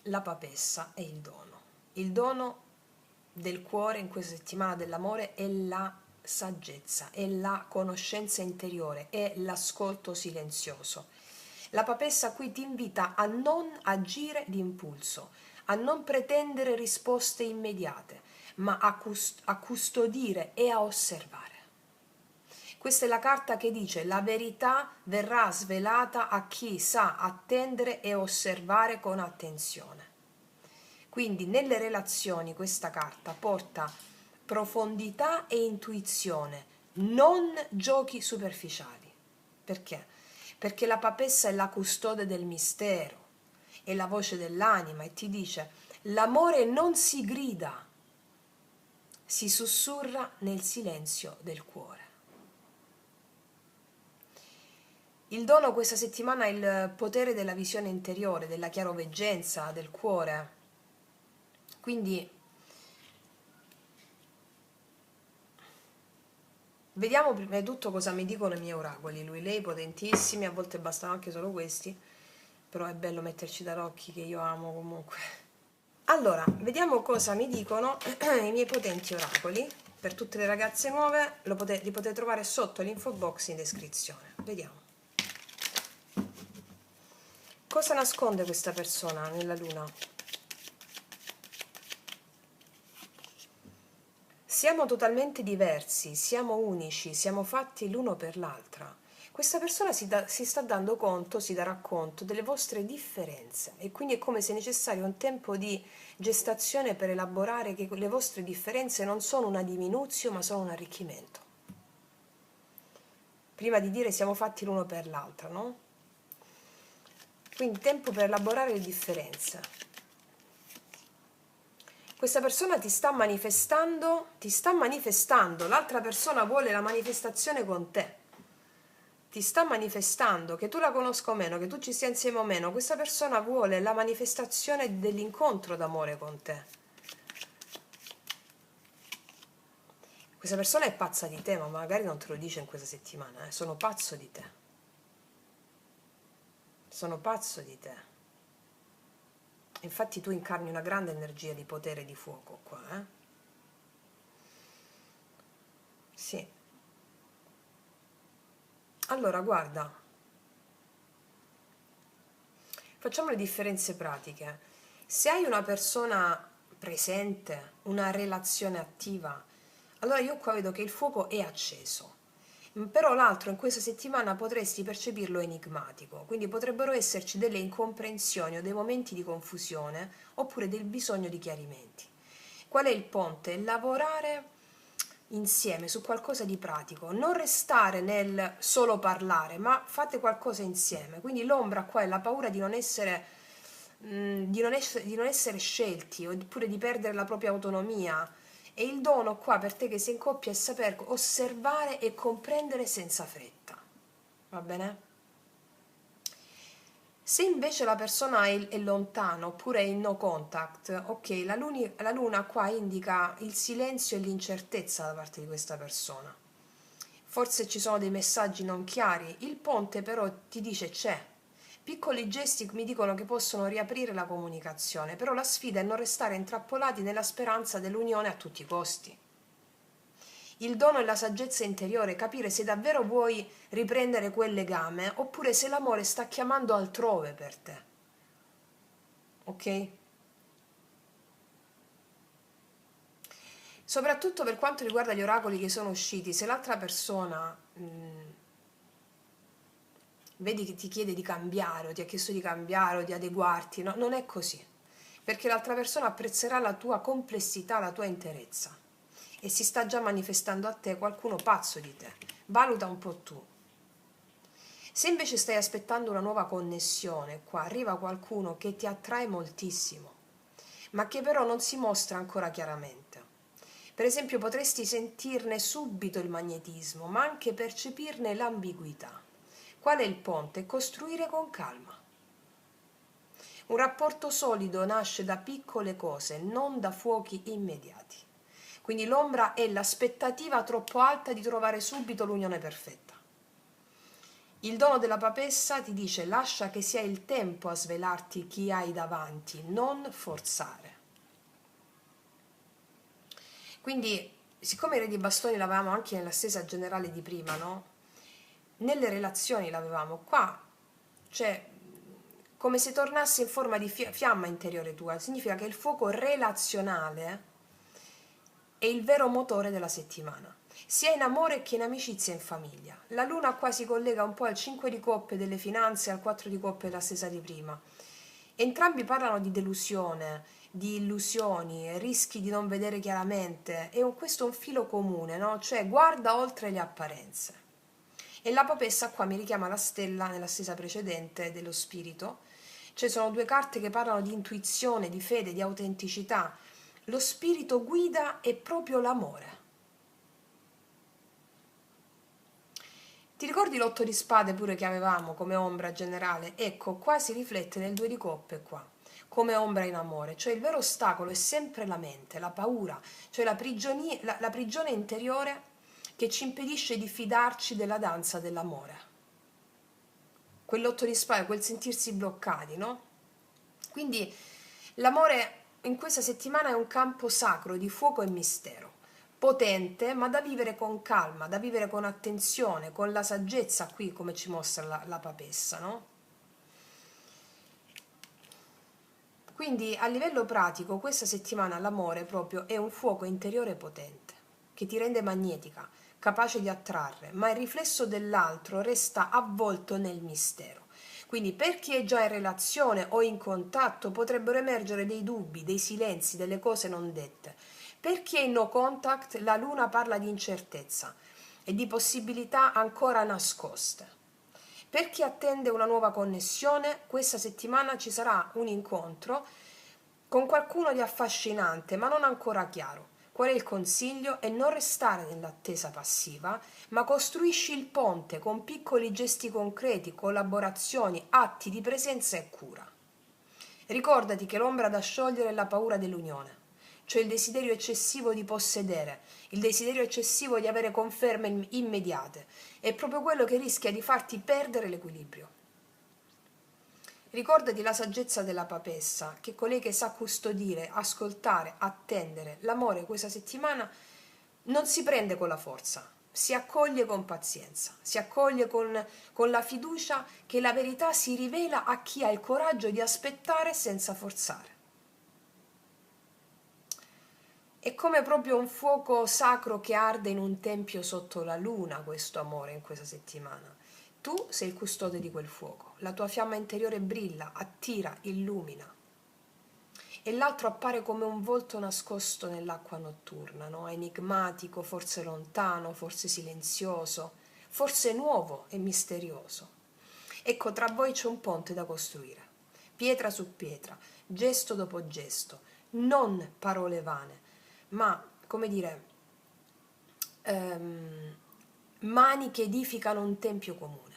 La papessa è il dono. Il dono del cuore in questa settimana dell'amore è la saggezza, è la conoscenza interiore, è l'ascolto silenzioso. La papessa qui ti invita a non agire d'impulso, a non pretendere risposte immediate, ma a custodire e a osservare. Questa è la carta che dice: la verità verrà svelata a chi sa attendere e osservare con attenzione. Quindi nelle relazioni questa carta porta profondità e intuizione, non giochi superficiali. Perché? Perché la papessa è la custode del mistero, è la voce dell'anima e ti dice: l'amore non si grida, si sussurra nel silenzio del cuore. Il dono questa settimana è il potere della visione interiore, della chiaroveggenza, del cuore. Quindi vediamo prima di tutto cosa mi dicono i miei oracoli. Lui, lei, potentissimi, a volte bastano anche solo questi, però è bello metterci tarocchi che io amo comunque. Allora, vediamo cosa mi dicono i miei potenti oracoli. Per tutte le ragazze nuove li potete trovare sotto l'info box in descrizione. Vediamo. Cosa nasconde questa persona nella luna? Siamo totalmente diversi, siamo unici, siamo fatti l'uno per l'altra. Questa persona si sta dando conto, si darà conto delle vostre differenze e quindi è come se necessario un tempo di gestazione per elaborare che le vostre differenze non sono una diminuzione ma sono un arricchimento. Prima di dire siamo fatti l'uno per l'altra, no? Quindi tempo per elaborare le differenze. Questa persona ti sta manifestando, l'altra persona vuole la manifestazione con te. Ti sta manifestando, che tu la conosca o meno, che tu ci sia insieme o meno, questa persona vuole la manifestazione dell'incontro d'amore con te. Questa persona è pazza di te, ma magari non te lo dice in questa settimana, eh. Sono pazzo di te. Sono pazzo di te. Infatti tu incarni una grande energia di potere e di fuoco qua, eh? Sì. Allora, guarda, facciamo le differenze pratiche. Se hai una persona presente, una relazione attiva, allora io qua vedo che il fuoco è acceso. Però l'altro in questa settimana potresti percepirlo enigmatico, quindi potrebbero esserci delle incomprensioni o dei momenti di confusione oppure del bisogno di chiarimenti. Qual è il ponte? Lavorare insieme su qualcosa di pratico, non restare nel solo parlare, ma fate qualcosa insieme. Quindi l'ombra qua è la paura di non essere, di non essere scelti oppure di perdere la propria autonomia. E il dono qua per te che sei in coppia è saper osservare e comprendere senza fretta. Va bene? Se invece la persona è lontana oppure è in no contact, ok, la luna qua indica il silenzio e l'incertezza da parte di questa persona. Forse ci sono dei messaggi non chiari, il ponte però ti dice c'è. Piccoli gesti mi dicono che possono riaprire la comunicazione, però la sfida è non restare intrappolati nella speranza dell'unione a tutti i costi. Il dono è la saggezza interiore, capire se davvero vuoi riprendere quel legame oppure se l'amore sta chiamando altrove per te. Ok? Soprattutto per quanto riguarda gli oracoli che sono usciti, se l'altra persona vedi che ti chiede di cambiare o ti ha chiesto di cambiare o di adeguarti, no, non è così, perché l'altra persona apprezzerà la tua complessità, la tua interezza e si sta già manifestando a te qualcuno pazzo di te. Valuta un po' tu. Se invece stai aspettando una nuova connessione, qua arriva qualcuno che ti attrae moltissimo, ma che però non si mostra ancora chiaramente. Per esempio, potresti sentirne subito il magnetismo, ma anche percepirne l'ambiguità. Qual è il ponte? Costruire con calma. Un rapporto solido nasce da piccole cose, non da fuochi immediati. Quindi l'ombra è l'aspettativa troppo alta di trovare subito l'unione perfetta. Il dono della papessa ti dice lascia che sia il tempo a svelarti chi hai davanti, non forzare. Quindi, siccome il re di bastoni l'avevamo anche nella stesa generale di prima, no? Nelle relazioni l'avevamo qua, cioè come se tornasse in forma di fiamma interiore tua, significa che il fuoco relazionale è il vero motore della settimana, sia in amore che in amicizia e in famiglia. La luna qua si collega un po' al 5 di coppe delle finanze e al 4 di coppe della stesa di prima. Entrambi parlano di delusione, di illusioni, rischi di non vedere chiaramente, e questo è un filo comune, no? Cioè guarda oltre le apparenze. E la papessa qua mi richiama la stella nella stesa precedente dello spirito, cioè sono due carte che parlano di intuizione, di fede, di autenticità. Lo spirito guida è proprio l'amore. Ti ricordi l'otto di spade pure che avevamo come ombra generale? Ecco, qua si riflette nel due di coppe qua, come ombra in amore, cioè il vero ostacolo è sempre la mente, la paura, cioè la prigione interiore che ci impedisce di fidarci della danza dell'amore. Quell'otto di spade, quel sentirsi bloccati, no? Quindi l'amore in questa settimana è un campo sacro di fuoco e mistero, potente ma da vivere con calma, da vivere con attenzione, con la saggezza qui come ci mostra la papessa, no? Quindi a livello pratico questa settimana l'amore proprio è un fuoco interiore potente, che ti rende magnetica, capace di attrarre, ma il riflesso dell'altro resta avvolto nel mistero. Quindi per chi è già in relazione o in contatto potrebbero emergere dei dubbi, dei silenzi, delle cose non dette. Per chi è in no contact la luna parla di incertezza e di possibilità ancora nascoste. Per chi attende una nuova connessione, questa settimana ci sarà un incontro con qualcuno di affascinante, ma non ancora chiaro. Qual è il consiglio? È non restare nell'attesa passiva, ma costruisci il ponte con piccoli gesti concreti, collaborazioni, atti di presenza e cura. Ricordati che l'ombra da sciogliere è la paura dell'unione, cioè il desiderio eccessivo di possedere, il desiderio eccessivo di avere conferme immediate. È proprio quello che rischia di farti perdere l'equilibrio. Ricordati la saggezza della papessa, che colei che sa custodire, ascoltare, attendere l'amore questa settimana non si prende con la forza, si accoglie con pazienza, si accoglie con la fiducia che la verità si rivela a chi ha il coraggio di aspettare senza forzare. È come proprio un fuoco sacro che arde in un tempio sotto la luna, questo amore in questa settimana. Tu sei il custode di quel fuoco, la tua fiamma interiore brilla, attira, illumina. E l'altro appare come un volto nascosto nell'acqua notturna, no? Enigmatico, forse lontano, forse silenzioso, forse nuovo e misterioso. Ecco, tra voi c'è un ponte da costruire, pietra su pietra, gesto dopo gesto, non parole vane, ma, come dire, mani che edificano un tempio comune.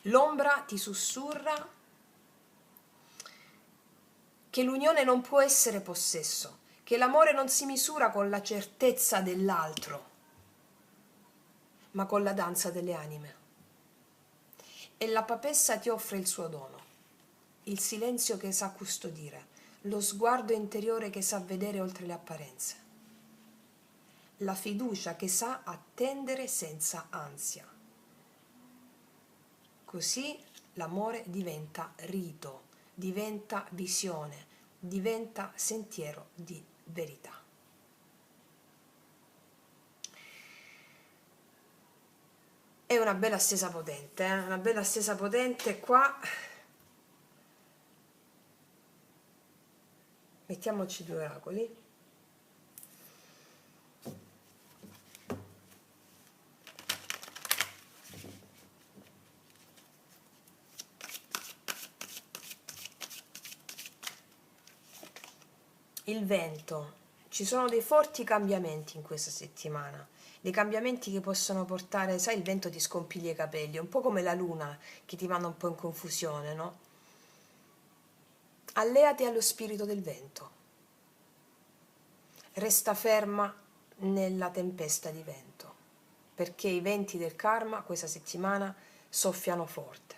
L'ombra ti sussurra che l'unione non può essere possesso, che l'amore non si misura con la certezza dell'altro, ma con la danza delle anime. E la papessa ti offre il suo dono, il silenzio che sa custodire, lo sguardo interiore che sa vedere oltre le apparenze, la fiducia che sa attendere senza ansia. Così l'amore diventa rito, diventa visione, diventa sentiero di verità. È una bella stesa potente, una bella stesa potente qua. Mettiamoci due oracoli. Il vento. Ci sono dei forti cambiamenti in questa settimana, dei cambiamenti che possono portare, sai, il vento ti scompiglia i capelli, un po' come la luna che ti manda un po' in confusione, no? Alleati allo spirito del vento. Resta ferma nella tempesta di vento, perché i venti del karma questa settimana soffiano forte.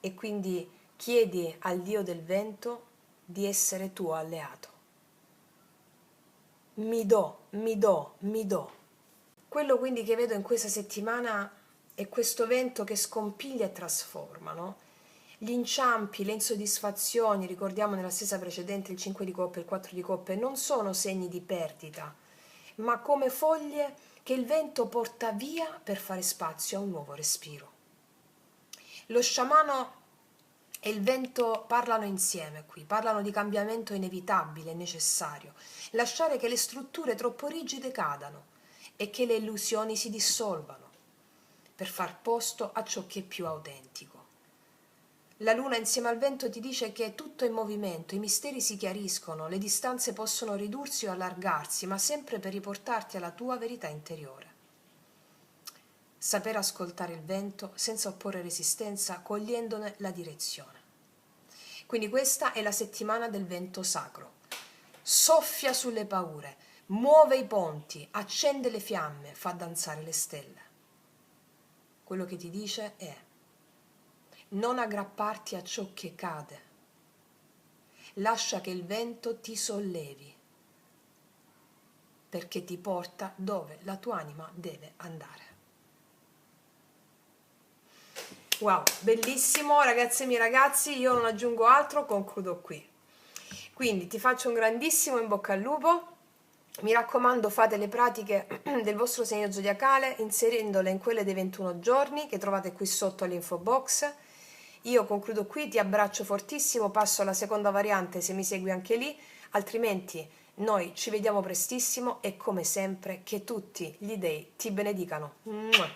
E quindi chiedi al Dio del vento di essere tuo alleato. Mi do, mi do, mi do. Quello quindi che vedo in questa settimana è questo vento che scompiglia e trasforma, no? Gli inciampi, le insoddisfazioni, ricordiamo nella stessa precedente il 5 di coppe e il 4 di coppe, non sono segni di perdita, ma come foglie che il vento porta via per fare spazio a un nuovo respiro. Lo sciamano e il vento parlano insieme qui, parlano di cambiamento inevitabile, necessario, lasciare che le strutture troppo rigide cadano e che le illusioni si dissolvano per far posto a ciò che è più autentico. La luna insieme al vento ti dice che tutto è in movimento, i misteri si chiariscono, le distanze possono ridursi o allargarsi, ma sempre per riportarti alla tua verità interiore. Saper ascoltare il vento senza opporre resistenza, cogliendone la direzione. Quindi questa è la settimana del vento sacro. Soffia sulle paure, muove i ponti, accende le fiamme, fa danzare le stelle. Quello che ti dice è: non aggrapparti a ciò che cade. Lascia che il vento ti sollevi, perché ti porta dove la tua anima deve andare. Wow, bellissimo, ragazze e miei ragazzi, io non aggiungo altro, concludo qui. Quindi ti faccio un grandissimo in bocca al lupo. Mi raccomando, fate le pratiche del vostro segno zodiacale inserendole in quelle dei 21 giorni che trovate qui sotto all'info box. Io concludo qui, ti abbraccio fortissimo, passo alla seconda variante se mi segui anche lì, altrimenti noi ci vediamo prestissimo e come sempre che tutti gli dei ti benedicano. Mua.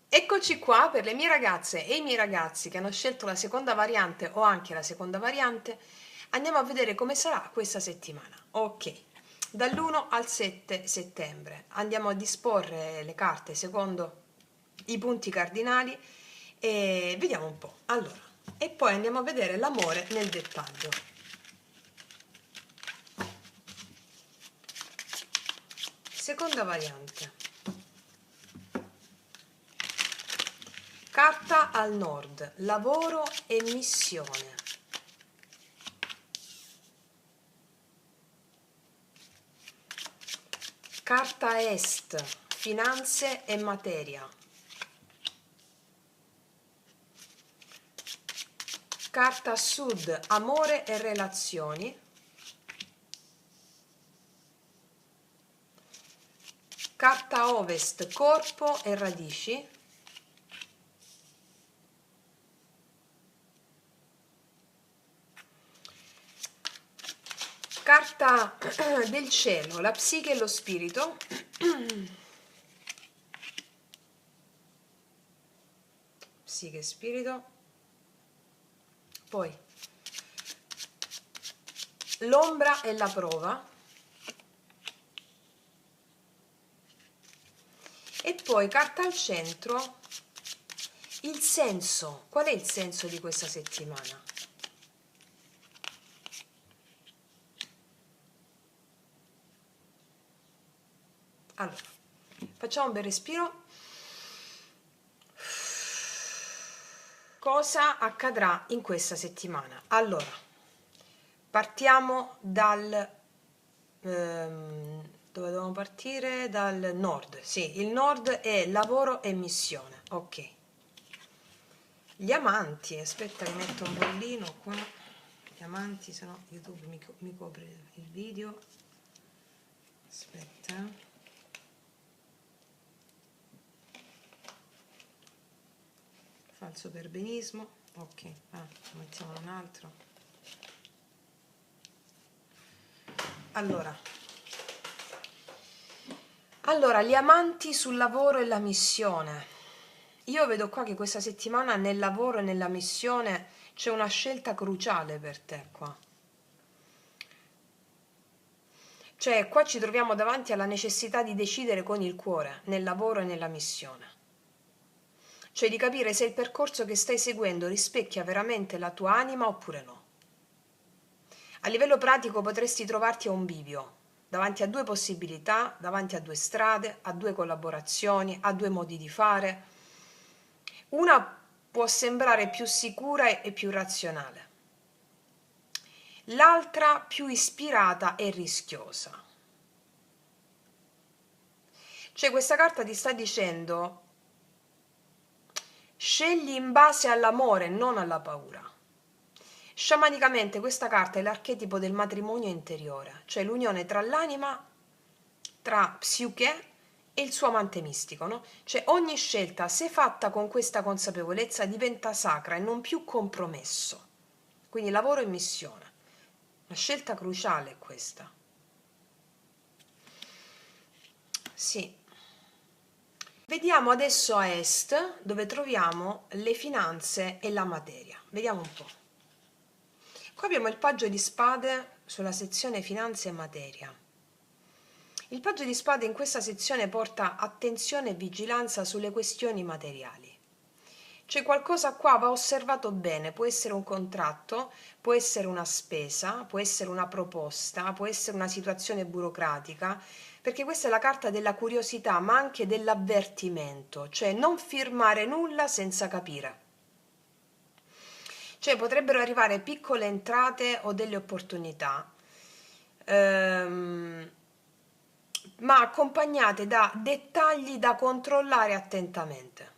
Eccoci qua per le mie ragazze e i miei ragazzi che hanno scelto la seconda variante o anche la seconda variante. Andiamo a vedere come sarà questa settimana. Ok, dall'1 al 7 settembre andiamo a disporre le carte secondo i punti cardinali e vediamo un po'. Allora, e poi andiamo a vedere l'amore nel dettaglio. Seconda variante. Carta al nord, lavoro e missione. Carta est, finanze e materia. Carta sud, amore e relazioni. Carta ovest, corpo e radici. Carta del cielo, la psiche e lo spirito. Psiche e spirito. Poi l'ombra e la prova. E poi carta al centro, il senso. Qual è il senso di questa settimana? Allora, facciamo un bel respiro. Cosa accadrà in questa settimana? Allora, partiamo dal dove dobbiamo partire? Dal nord. Sì, il nord è lavoro e missione. Ok. Gli amanti, aspetta che metto un bollino qua. Gli amanti, se no YouTube mi copre il video. Aspetta. Falso perbenismo. Ok, mettiamo un altro. Allora, gli amanti sul lavoro e la missione. Io vedo qua che questa settimana nel lavoro e nella missione c'è una scelta cruciale per te qua. Cioè, qua ci troviamo davanti alla necessità di decidere con il cuore, nel lavoro e nella missione. Cioè di capire se il percorso che stai seguendo rispecchia veramente la tua anima oppure no. A livello pratico potresti trovarti a un bivio, davanti a due possibilità, davanti a due strade, a due collaborazioni, a due modi di fare. Una può sembrare più sicura e più razionale, l'altra più ispirata e rischiosa. Cioè questa carta ti sta dicendo: scegli in base all'amore, non alla paura. Sciamanicamente questa carta è l'archetipo del matrimonio interiore, cioè l'unione tra l'anima, tra Psiche e il suo amante mistico, no? Cioè ogni scelta, se fatta con questa consapevolezza, diventa sacra e non più compromesso. Quindi lavoro e missione. Una scelta cruciale è questa. Sì. Vediamo adesso a est, dove troviamo le finanze e la materia. Vediamo un po'. Qua abbiamo il paggio di spade sulla sezione finanze e materia. Il paggio di spade in questa sezione porta attenzione e vigilanza sulle questioni materiali. C'è qualcosa qua, va osservato bene, può essere un contratto, può essere una spesa, può essere una proposta, può essere una situazione burocratica, perché questa è la carta della curiosità, ma anche dell'avvertimento, cioè non firmare nulla senza capire. Cioè potrebbero arrivare piccole entrate o delle opportunità, ma accompagnate da dettagli da controllare attentamente.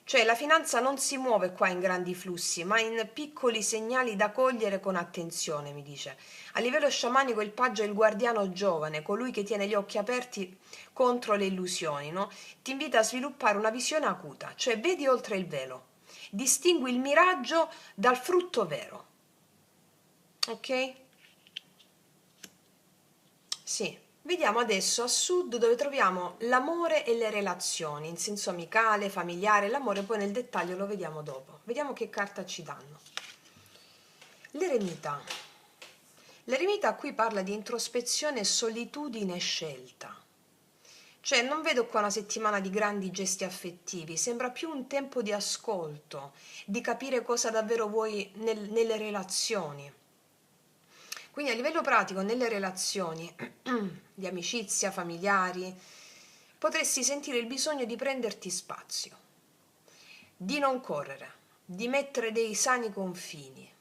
Cioè la finanza non si muove qua in grandi flussi, ma in piccoli segnali da cogliere con attenzione, mi dice. A livello sciamanico il paggio è il guardiano giovane, colui che tiene gli occhi aperti contro le illusioni, no? Ti invita a sviluppare una visione acuta, cioè vedi oltre il velo, distingui il miraggio dal frutto vero. Ok? Sì. Vediamo adesso a sud dove troviamo l'amore e le relazioni, in senso amicale, familiare, l'amore poi nel dettaglio lo vediamo dopo. Vediamo che carta ci danno. L'eremita. L'eremita qui parla di introspezione, solitudine e scelta. Cioè non vedo qua una settimana di grandi gesti affettivi, sembra più un tempo di ascolto, di capire cosa davvero vuoi nelle relazioni. Quindi a livello pratico, nelle relazioni di amicizia, familiari, potresti sentire il bisogno di prenderti spazio, di non correre, di mettere dei sani confini.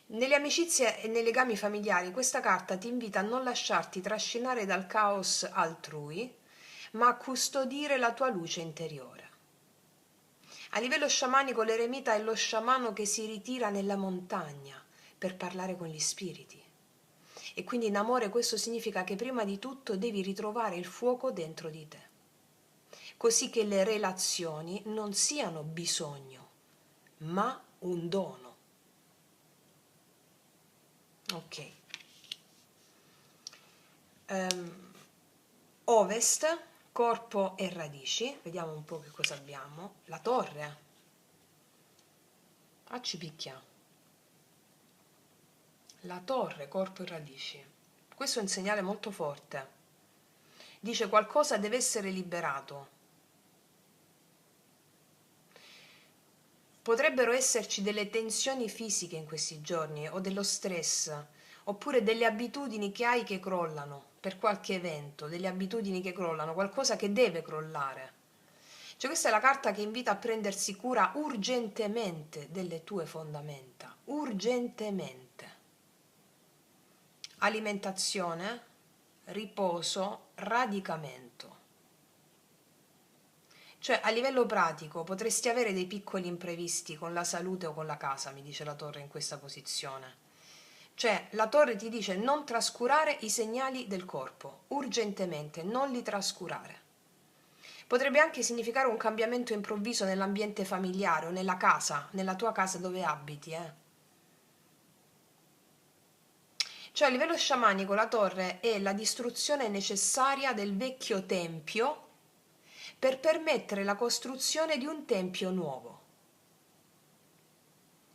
Nelle amicizie e nei legami familiari questa carta ti invita a non lasciarti trascinare dal caos altrui, ma a custodire la tua luce interiore. A livello sciamanico l'eremita è lo sciamano che si ritira nella montagna per parlare con gli spiriti. E quindi in amore questo significa che prima di tutto devi ritrovare il fuoco dentro di te, così che le relazioni non siano bisogno, ma un dono. Ok. Ovest, corpo e radici. Vediamo un po' che cosa abbiamo. La torre. Ah, ci picchia. La torre, corpo e radici. Questo è un segnale molto forte. Dice qualcosa deve essere liberato. Potrebbero esserci delle tensioni fisiche in questi giorni o dello stress, oppure delle abitudini che hai che crollano per qualche evento, delle abitudini che crollano, qualcosa che deve crollare. Cioè questa è la carta che invita a prendersi cura urgentemente delle tue fondamenta, urgentemente. Alimentazione, riposo, radicamento. Cioè, a livello pratico, potresti avere dei piccoli imprevisti con la salute o con la casa, mi dice la torre in questa posizione. Cioè, la torre ti dice non trascurare i segnali del corpo, urgentemente, non li trascurare. Potrebbe anche significare un cambiamento improvviso nell'ambiente familiare o nella casa, nella tua casa dove abiti, Cioè, a livello sciamanico, la torre è la distruzione necessaria del vecchio tempio per permettere la costruzione di un tempio nuovo.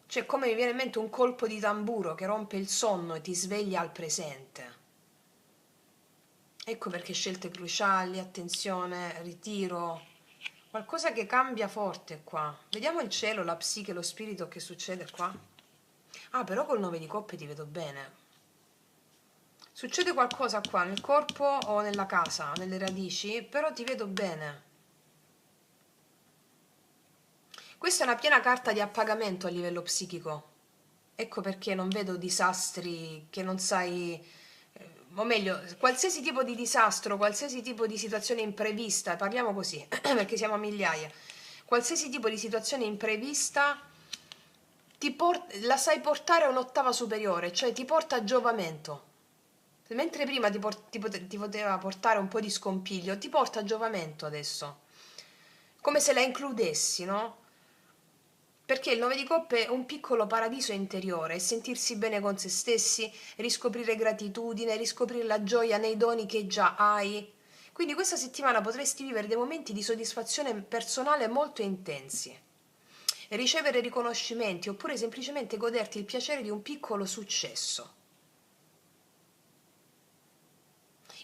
Cioè, come mi viene in mente un colpo di tamburo che rompe il sonno e ti sveglia al presente. Ecco perché scelte cruciali, attenzione, ritiro, qualcosa che cambia forte qua. Vediamo il cielo, la psiche, lo spirito, che succede qua. Ah, però col 9 di coppe ti vedo bene. Succede qualcosa qua nel corpo o nella casa, nelle radici, però ti vedo bene. Questa è una piena carta di appagamento a livello psichico. Ecco perché non vedo disastri che non sai, o meglio, qualsiasi tipo di disastro, qualsiasi tipo di situazione imprevista, parliamo così, perché siamo a migliaia, qualsiasi tipo di situazione imprevista la sai portare a un'ottava superiore, cioè ti porta a giovamento. Mentre prima ti poteva portare un po' di scompiglio, ti porta a giovamento adesso. Come se la includessi, no? Perché il 9 di coppe è un piccolo paradiso interiore, sentirsi bene con se stessi, riscoprire gratitudine, riscoprire la gioia nei doni che già hai. Quindi questa settimana potresti vivere dei momenti di soddisfazione personale molto intensi, ricevere riconoscimenti oppure semplicemente goderti il piacere di un piccolo successo.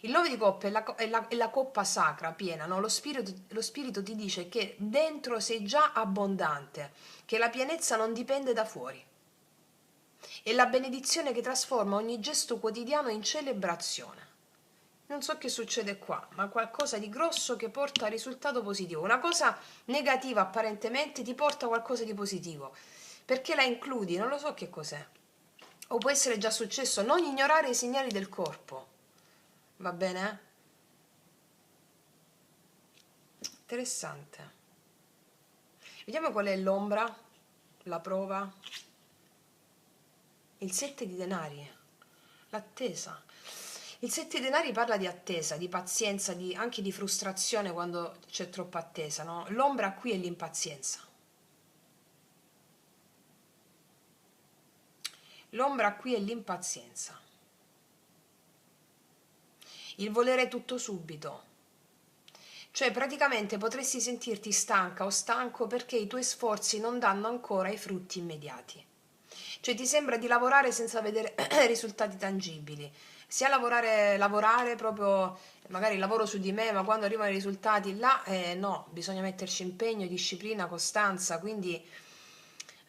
Il 9 di coppe è la coppa sacra piena, no? Lo spirito ti dice che dentro sei già abbondante, che la pienezza non dipende da fuori. È la benedizione che trasforma ogni gesto quotidiano in celebrazione. Non so che succede qua, ma qualcosa di grosso che porta a risultato positivo. Una cosa negativa apparentemente ti porta a qualcosa di positivo. Perché la includi? Non lo so che cos'è. O può essere già successo. Non ignorare i segnali del corpo. Va bene? Interessante. Vediamo qual è l'ombra, la prova. Il 7 di denari, l'attesa. Il 7 di denari parla di attesa, di pazienza, anche di frustrazione quando c'è troppa attesa, no? L'ombra qui è l'impazienza. L'ombra qui è l'impazienza. Il volere tutto subito. Cioè praticamente potresti sentirti stanca o stanco perché i tuoi sforzi non danno ancora i frutti immediati. Cioè ti sembra di lavorare senza vedere risultati tangibili. Sia lavorare proprio, magari lavoro su di me, ma quando arrivano i risultati là, no, bisogna metterci impegno, disciplina, costanza, quindi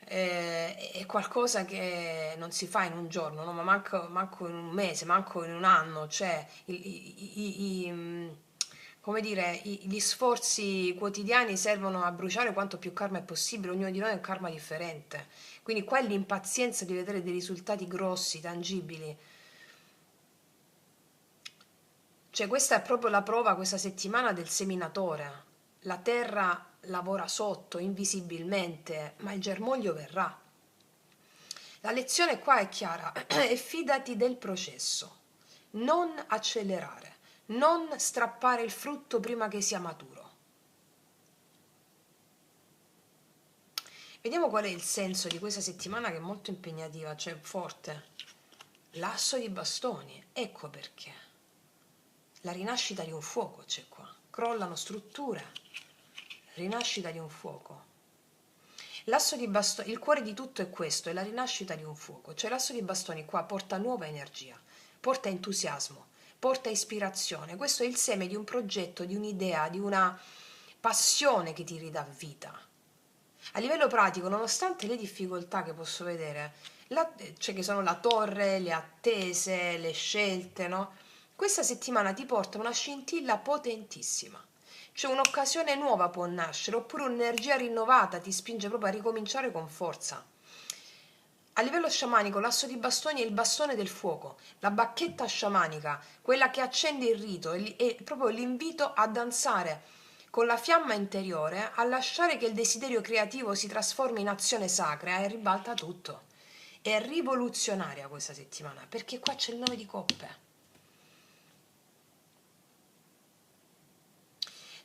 è qualcosa che non si fa in un giorno, no? Ma manco in un mese, manco in un anno, cioè come dire, gli sforzi quotidiani servono a bruciare quanto più karma è possibile, ognuno di noi ha un karma differente, quindi qua è l'impazienza di vedere dei risultati grossi, tangibili. Cioè questa è proprio la prova questa settimana del seminatore. La terra lavora sotto, invisibilmente, ma il germoglio verrà. La lezione qua è chiara, e fidati del processo, non accelerare, non strappare il frutto prima che sia maturo. Vediamo qual è il senso di questa settimana che è molto impegnativa, cioè forte. L'asso di bastoni, ecco perché. La rinascita di un fuoco c'è qua. Crollano strutture, rinascita di un fuoco. L'asso di bastoni, il cuore di tutto è questo, è la rinascita di un fuoco. Cioè l'asso di bastoni qua porta nuova energia, porta entusiasmo, porta ispirazione. Questo è il seme di un progetto, di un'idea, di una passione che ti ridà vita. A livello pratico, nonostante le difficoltà che posso vedere, cioè che sono la torre, le attese, le scelte, no? Questa settimana ti porta una scintilla potentissima. Cioè un'occasione nuova può nascere, oppure un'energia rinnovata ti spinge proprio a ricominciare con forza. A livello sciamanico, l'asso di bastoni è il bastone del fuoco, la bacchetta sciamanica, quella che accende il rito, è proprio l'invito a danzare con la fiamma interiore, a lasciare che il desiderio creativo si trasformi in azione sacra e ribalta tutto. È rivoluzionaria questa settimana, perché qua c'è il 9 di coppe.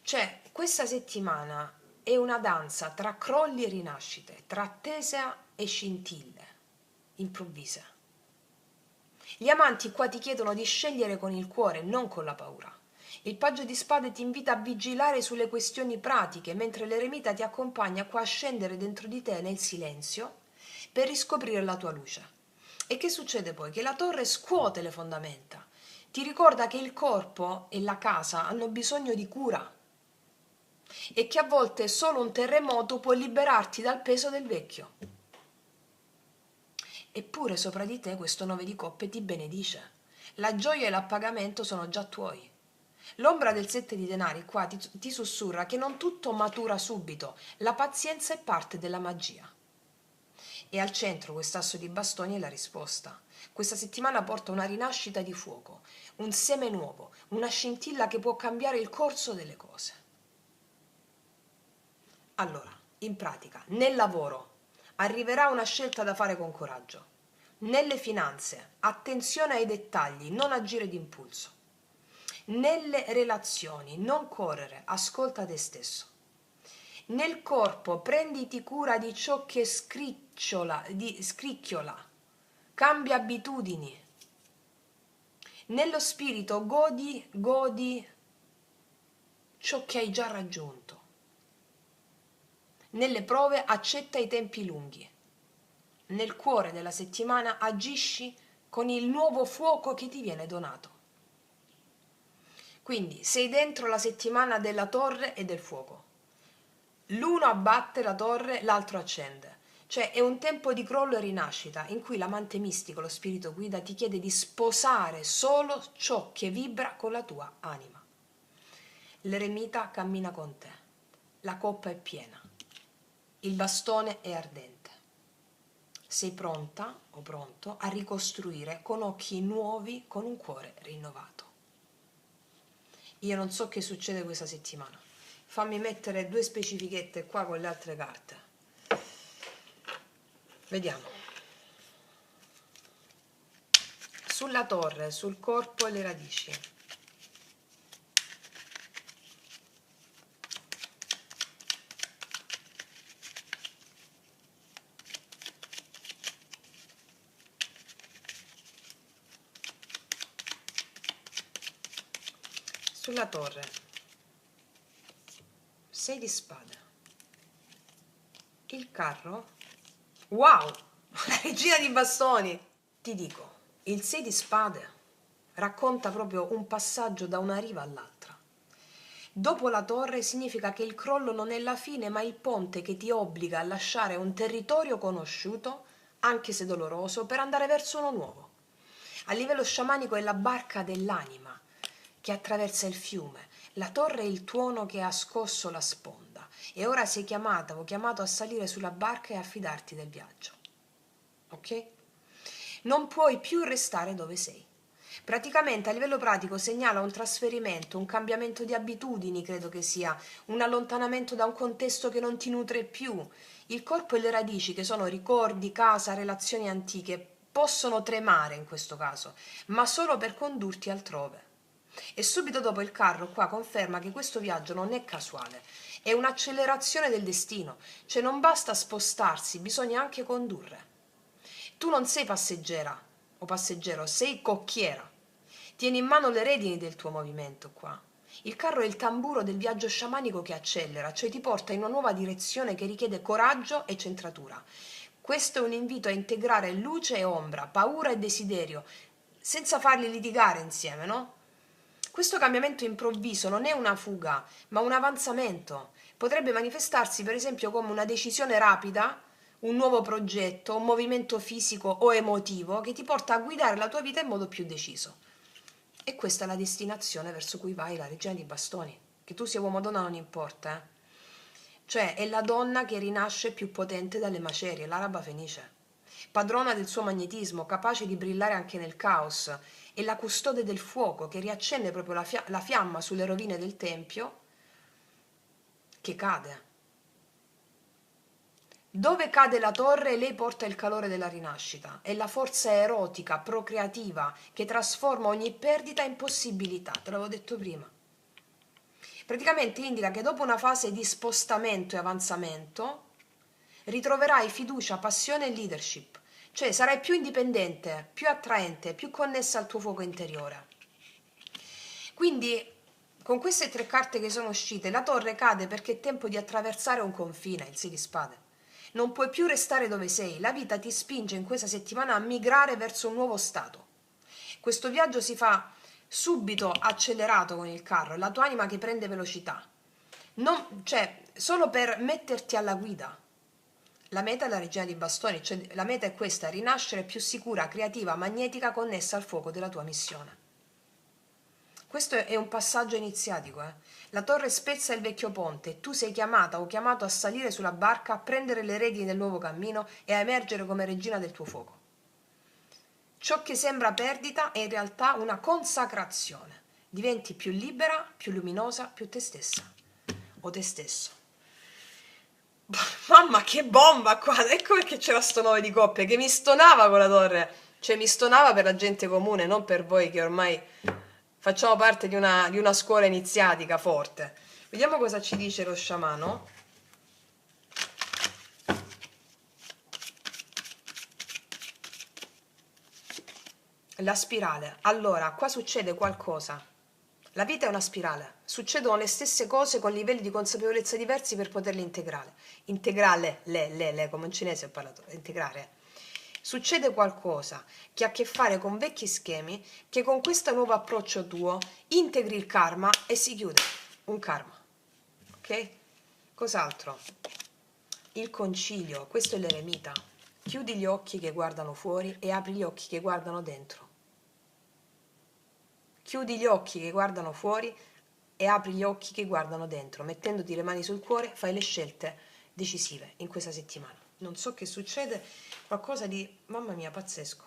Cioè, questa settimana è una danza tra crolli e rinascite, tra attesa e scintille improvvise. Gli amanti qua ti chiedono di scegliere con il cuore, non con la paura. Il paggio di spade ti invita a vigilare sulle questioni pratiche, mentre l'eremita ti accompagna qua a scendere dentro di te nel silenzio per riscoprire la tua luce. E che succede poi? Che la torre scuote le fondamenta, ti ricorda che il corpo e la casa hanno bisogno di cura e che a volte solo un terremoto può liberarti dal peso del vecchio. Eppure sopra di te questo 9 di coppe ti benedice. La gioia e l'appagamento sono già tuoi. L'ombra del 7 di denari qua ti sussurra che non tutto matura subito, la pazienza è parte della magia. E al centro quest'asso di bastoni è la risposta. Questa settimana porta una rinascita di fuoco, un seme nuovo, una scintilla che può cambiare il corso delle cose. Allora, in pratica, nel lavoro arriverà una scelta da fare con coraggio. Nelle finanze, attenzione ai dettagli, non agire d'impulso. Nelle relazioni, non correre, ascolta te stesso. Nel corpo, prenditi cura di ciò che scricchiola, cambia abitudini. Nello spirito, godi ciò che hai già raggiunto. Nelle prove accetta i tempi lunghi. Nel cuore della settimana agisci con il nuovo fuoco che ti viene donato. Quindi sei dentro la settimana della torre e del fuoco. L'uno abbatte la torre, l'altro accende. Cioè è un tempo di crollo e rinascita in cui l'amante mistico, lo spirito guida, ti chiede di sposare solo ciò che vibra con la tua anima. L'eremita cammina con te. La coppa è piena. Il bastone è ardente. Sei pronta o pronto a ricostruire con occhi nuovi, con un cuore rinnovato. Io non so che succede questa settimana, Fammi mettere due specifichette qua con le altre carte. Vediamo. Sulla torre, sul corpo e le radici. Sulla torre, 6 di spade, il carro, wow, la regina di bastoni. Ti dico, il 6 di spade racconta proprio un passaggio da una riva all'altra. Dopo la torre significa che il crollo non è la fine, ma il ponte che ti obbliga a lasciare un territorio conosciuto, anche se doloroso, per andare verso uno nuovo. A livello sciamanico è la barca dell'anima che attraversa il fiume. La torre è il tuono che ha scosso la sponda e ora sei chiamata o chiamato a salire sulla barca e a fidarti del viaggio. Ok? Non puoi più restare dove sei. Praticamente a livello pratico segnala un trasferimento, un cambiamento di abitudini, credo che sia, un allontanamento da un contesto che non ti nutre più. Il corpo e le radici, che sono ricordi, casa, relazioni antiche, possono tremare in questo caso, ma solo per condurti altrove. E subito dopo il carro qua conferma che questo viaggio non è casuale, è un'accelerazione del destino, cioè non basta spostarsi, bisogna anche condurre. Tu non sei passeggera o passeggero, sei cocchiera. Tieni in mano le redini del tuo movimento qua. Il carro è il tamburo del viaggio sciamanico che accelera, cioè ti porta in una nuova direzione che richiede coraggio e centratura. Questo è un invito a integrare luce e ombra, paura e desiderio, senza farli litigare insieme, no? Questo cambiamento improvviso non è una fuga, ma un avanzamento. Potrebbe manifestarsi per esempio come una decisione rapida, un nuovo progetto, un movimento fisico o emotivo che ti porta a guidare la tua vita in modo più deciso. E questa è la destinazione verso cui vai, la regina di bastoni. Che tu sia uomo o donna non importa, eh? Cioè è la donna che rinasce più potente dalle macerie, l'araba fenice. Padrona del suo magnetismo, capace di brillare anche nel caos, e la custode del fuoco che riaccende proprio la fiamma sulle rovine del tempio che cade. Dove cade la torre, lei porta il calore della rinascita. È la forza erotica, procreativa, che trasforma ogni perdita in possibilità. Te l'avevo detto prima. Praticamente indica che dopo una fase di spostamento e avanzamento ritroverai fiducia, passione e leadership. Cioè sarai più indipendente, più attraente, più connessa al tuo fuoco interiore. Quindi, con queste 3 carte che sono uscite, la torre cade perché è tempo di attraversare un confine, il 6 di spade. Non puoi più restare dove sei, la vita ti spinge in questa settimana a migrare verso un nuovo stato. Questo viaggio si fa subito accelerato con il carro, è la tua anima che prende velocità. Cioè, solo per metterti alla guida. La meta è la regina di bastoni, cioè la meta è questa, rinascere più sicura, creativa, magnetica, connessa al fuoco della tua missione. Questo è un passaggio iniziatico, eh. La torre spezza il vecchio ponte e tu sei chiamata o chiamato a salire sulla barca, a prendere le redini del nuovo cammino e a emergere come regina del tuo fuoco. Ciò che sembra perdita è in realtà una consacrazione. Diventi più libera, più luminosa, più te stessa o te stesso. Mamma che bomba qua, ecco perché c'era sto 9 di coppe che mi stonava con la torre, cioè mi stonava per la gente comune, non per voi che ormai facciamo parte di una scuola iniziatica forte. Vediamo cosa ci dice lo sciamano. La spirale. Allora, qua succede qualcosa. La vita è una spirale. Succedono le stesse cose con livelli di consapevolezza diversi per poterle integrare. Integrale, le, come in cinese ho parlato, integrare. Succede qualcosa che ha a che fare con vecchi schemi che con questo nuovo approccio tuo integri il karma e si chiude. Un karma. Ok? Cos'altro? Il concilio. Questo è l'eremita. Chiudi gli occhi che guardano fuori e apri gli occhi che guardano dentro. Chiudi gli occhi che guardano fuori e apri gli occhi che guardano dentro. Mettendoti le mani sul cuore fai le scelte decisive in questa settimana. Non so che succede, qualcosa di, mamma mia, pazzesco.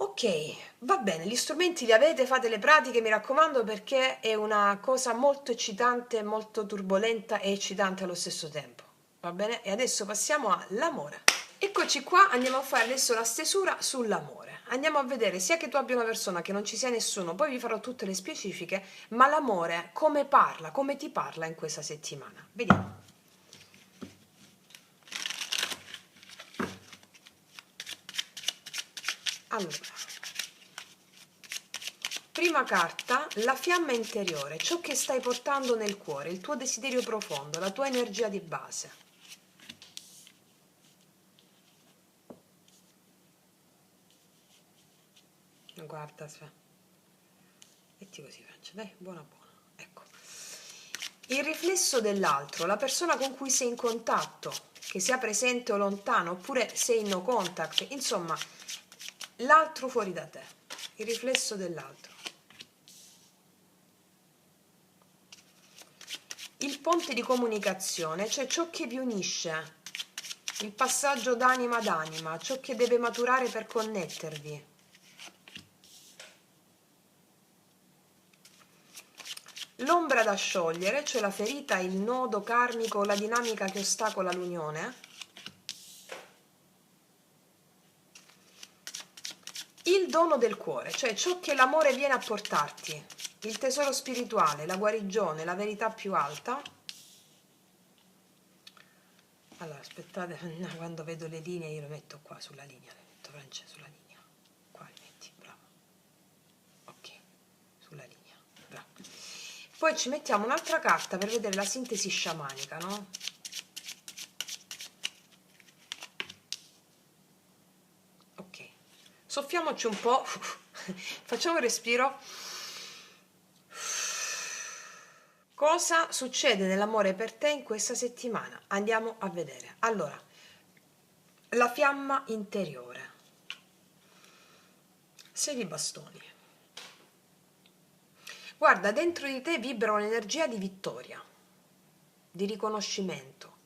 Ok, va bene, gli strumenti li avete, fate le pratiche, mi raccomando, perché è una cosa molto eccitante, molto turbolenta e eccitante allo stesso tempo. Va bene? E adesso passiamo all'amore. Eccoci qua, andiamo a fare adesso la stesura sull'amore. Andiamo a vedere sia che tu abbia una persona che non ci sia nessuno, poi vi farò tutte le specifiche, ma l'amore come parla, come ti parla in questa settimana. Vediamo. Allora, prima carta, la fiamma interiore, ciò che stai portando nel cuore, il tuo desiderio profondo, la tua energia di base. Guarda, metti così, Francia, dai, buona buona. Ecco. Il riflesso dell'altro, la persona con cui sei in contatto, che sia presente o lontano, oppure sei in no contact, insomma, l'altro fuori da te, il riflesso dell'altro. Il ponte di comunicazione, cioè ciò che vi unisce, il passaggio d'anima ad anima, ciò che deve maturare per connettervi. L'ombra da sciogliere, cioè la ferita, il nodo karmico, la dinamica che ostacola l'unione. Il dono del cuore, cioè ciò che l'amore viene a portarti, il tesoro spirituale, la guarigione, la verità più alta. Allora, aspettate, quando vedo le linee io lo metto qua sulla linea, le metto Francesco sulla linea. Qua li metti, bravo. Ok, sulla linea, bravo. Poi ci mettiamo un'altra carta per vedere la sintesi sciamanica, no? Ok, soffiamoci un po', facciamo un respiro. Cosa succede nell'amore per te in questa settimana? Andiamo a vedere. Allora, la fiamma interiore. 6 di bastoni. Guarda, dentro di te vibra un'energia di vittoria, di riconoscimento.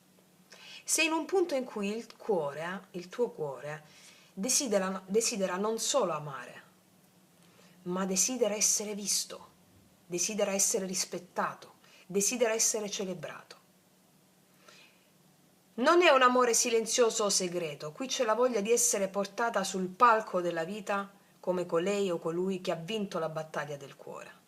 Sei in un punto in cui il cuore, il tuo cuore, desidera non solo amare, ma desidera essere visto, desidera essere rispettato, desidera essere celebrato. Non è un amore silenzioso o segreto, qui c'è la voglia di essere portata sul palco della vita come colei o colui che ha vinto la battaglia del cuore.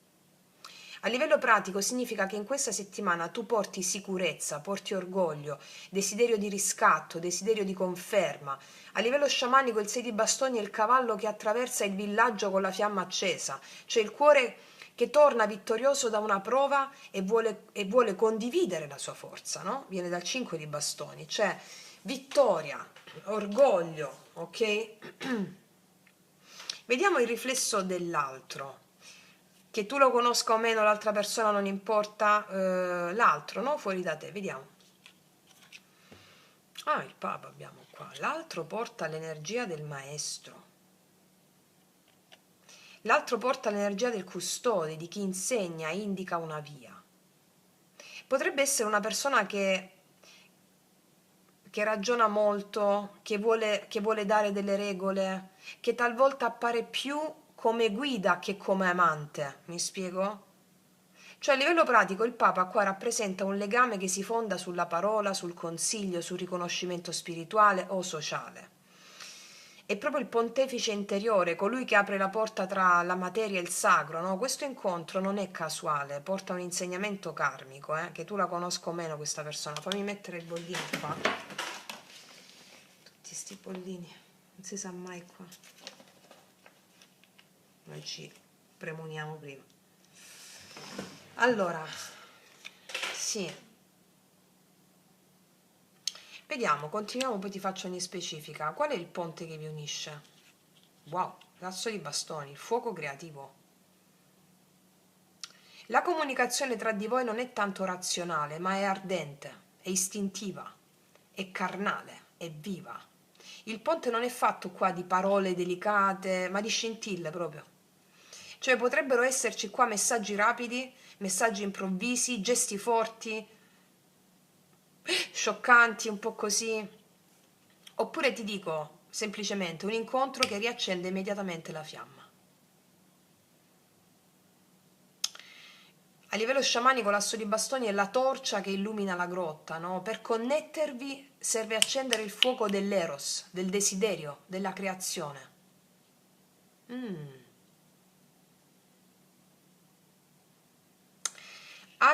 A livello pratico significa che in questa settimana tu porti sicurezza, porti orgoglio, desiderio di riscatto, desiderio di conferma. A livello sciamanico il 6 di bastoni è il cavallo che attraversa il villaggio con la fiamma accesa, cioè il cuore che torna vittorioso da una prova e vuole condividere la sua forza, no? Viene dal 5 di bastoni, cioè vittoria, orgoglio, ok? Vediamo il riflesso dell'altro. Che tu lo conosca o meno l'altra persona non importa, l'altro, no? Fuori da te, vediamo. Ah, il Papa abbiamo qua. L'altro porta l'energia del maestro. L'altro porta l'energia del custode, di chi insegna, indica una via. Potrebbe essere una persona che ragiona molto, che vuole dare delle regole, che talvolta appare più come guida che come amante, mi spiego? Cioè a livello pratico il Papa qua rappresenta un legame che si fonda sulla parola, sul consiglio, sul riconoscimento spirituale o sociale. È proprio il pontefice interiore, colui che apre la porta tra la materia e il sacro, no? Questo incontro non è casuale, porta un insegnamento karmico, che tu la conosco meno questa persona. Fammi mettere il bollino qua. Tutti sti bollini, non si sa mai qua. Noi ci premuniamo prima. Allora, sì. Vediamo, continuiamo, poi ti faccio ogni specifica. Qual è il ponte che vi unisce? Wow, l'asso di bastoni, il fuoco creativo. La comunicazione tra di voi non è tanto razionale, ma è ardente, è istintiva, è carnale, è viva. Il ponte non è fatto qua di parole delicate, ma di scintille proprio. Cioè potrebbero esserci qua messaggi rapidi, messaggi improvvisi, gesti forti, scioccanti, un po' così. Oppure ti dico, semplicemente un incontro che riaccende immediatamente la fiamma. A livello sciamanico l'asso di bastoni è la torcia che illumina la grotta, no? Per connettervi serve accendere il fuoco dell'eros, del desiderio, della creazione.